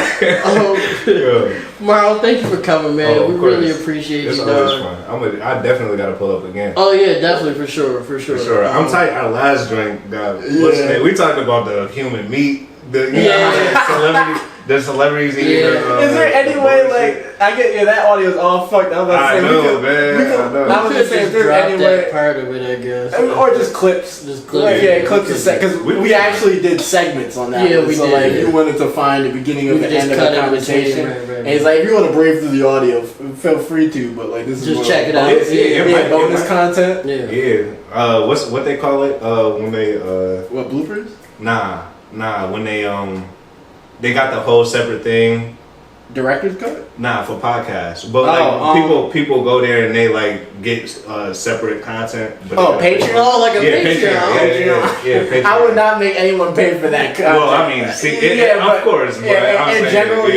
Marl, thank you for coming, man. We really appreciate it's you, always dog. fun. I definitely gotta pull up again. Oh yeah, definitely for sure. I'm tight. Our last drink got listening. We talked about the human meat. The celebrities eating. Is there any way, like, I get that audio is all fucked up. I know, man. I was just saying, if there's any way, part of it, I guess, or just clips. Clips of because we actually did segments on that. Yeah, one. we so did. Like, you wanted to find the beginning of the end of the conversation, and it's like, if you want to brave through the audio, feel free to. But like, this is just check it out. Yeah, bonus content. Yeah. What they call it when they what, bloopers? Nah. When they got the whole separate thing. Director's cut? Nah, for podcasts. But like people go there and they like get separate content. But Patreon? Oh, like a Patreon. Yeah, Patreon. I would not make anyone pay for that content. Well, I mean, see, of course. But I'm in saying, general,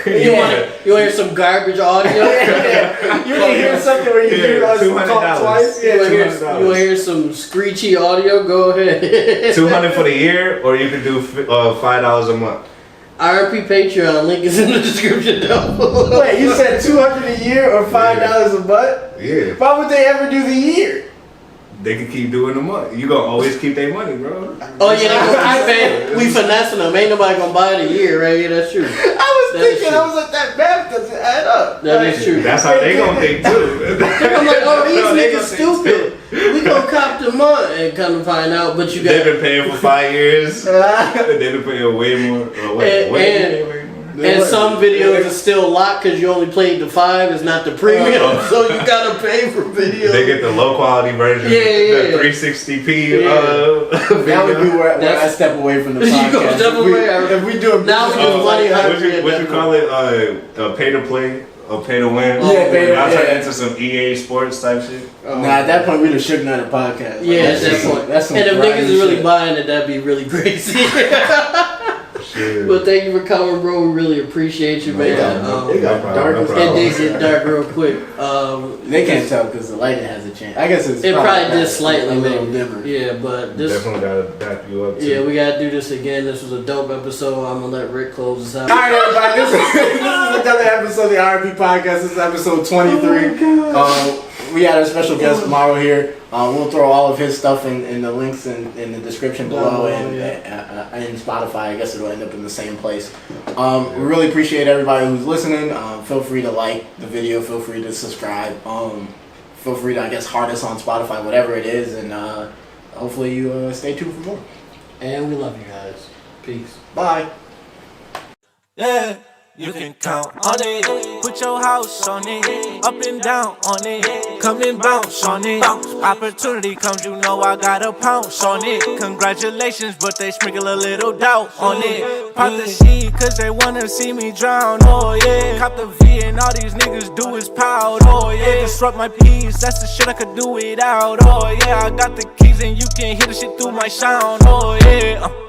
You want to hear some garbage audio? You want to hear something where you hear us talk twice? You want to hear some screechy audio? Go ahead. $200 for the year, or you can do $5 a month. R&P Patreon link is in the description down below. Wait, you said $200 a year or $5 a month? Yeah. Why would they ever do the year? They can keep doing the money. You gonna always keep their money, bro. Oh yeah, they gonna keep paying. We finessing them. Ain't nobody gonna buy the year, right? Yeah, that's true. I was like, that math doesn't add up. That is true. That's how they gonna think too. I'm like, oh, these niggas stupid. We gonna cop the month and come to find out, but you got. They've been paying for 5 years. They've been paying way more. Way more. And some videos are still locked because you only played the 5. It's not the premium, so you gotta pay for videos. They get the low quality version. The 360p. That would be where I step away from the podcast. You gonna step away? If we do a now we do money. What you call it? Pay to play. Or pay to win. Yeah, pay to win. I'll turn into some EA Sports type shit. Nah, at that point we'd have shook another podcast. Yeah, at that point. That's some and if niggas is really shit. buying it, that'd be really crazy. But thank you for coming, bro. We really appreciate you, man. It got dark. It did get dark real quick. They can't tell because the lighting has a chance. I guess it probably did slightly, a little maybe. dimmer. Yeah, but this definitely gotta back you up too. Yeah, we gotta do this again. This was a dope episode. I'm gonna let Rick close us out. All right, everybody. This is another episode of the R&P Podcast. This is episode 23. We had a special guest tomorrow here. We'll throw all of his stuff in the links in the description below and Spotify. I guess it'll end up in the same place. We really appreciate everybody who's listening. Feel free to like the video. Feel free to subscribe. Feel free to, I guess, heart us on Spotify, whatever it is. And hopefully you stay tuned for more. And we love you guys. Peace. Bye. Yeah. You can count on it. Put your house on it. Up and down on it. Come and bounce on it. Opportunity comes, you know I gotta pounce on it. Congratulations, but they sprinkle a little doubt on it. Pop the seed, cause they wanna see me drown, oh yeah. Cop the V and all these niggas do is pout, oh yeah. Disrupt my peace, that's the shit I could do without, oh yeah. I got the keys and you can hear the shit through my sound, oh yeah.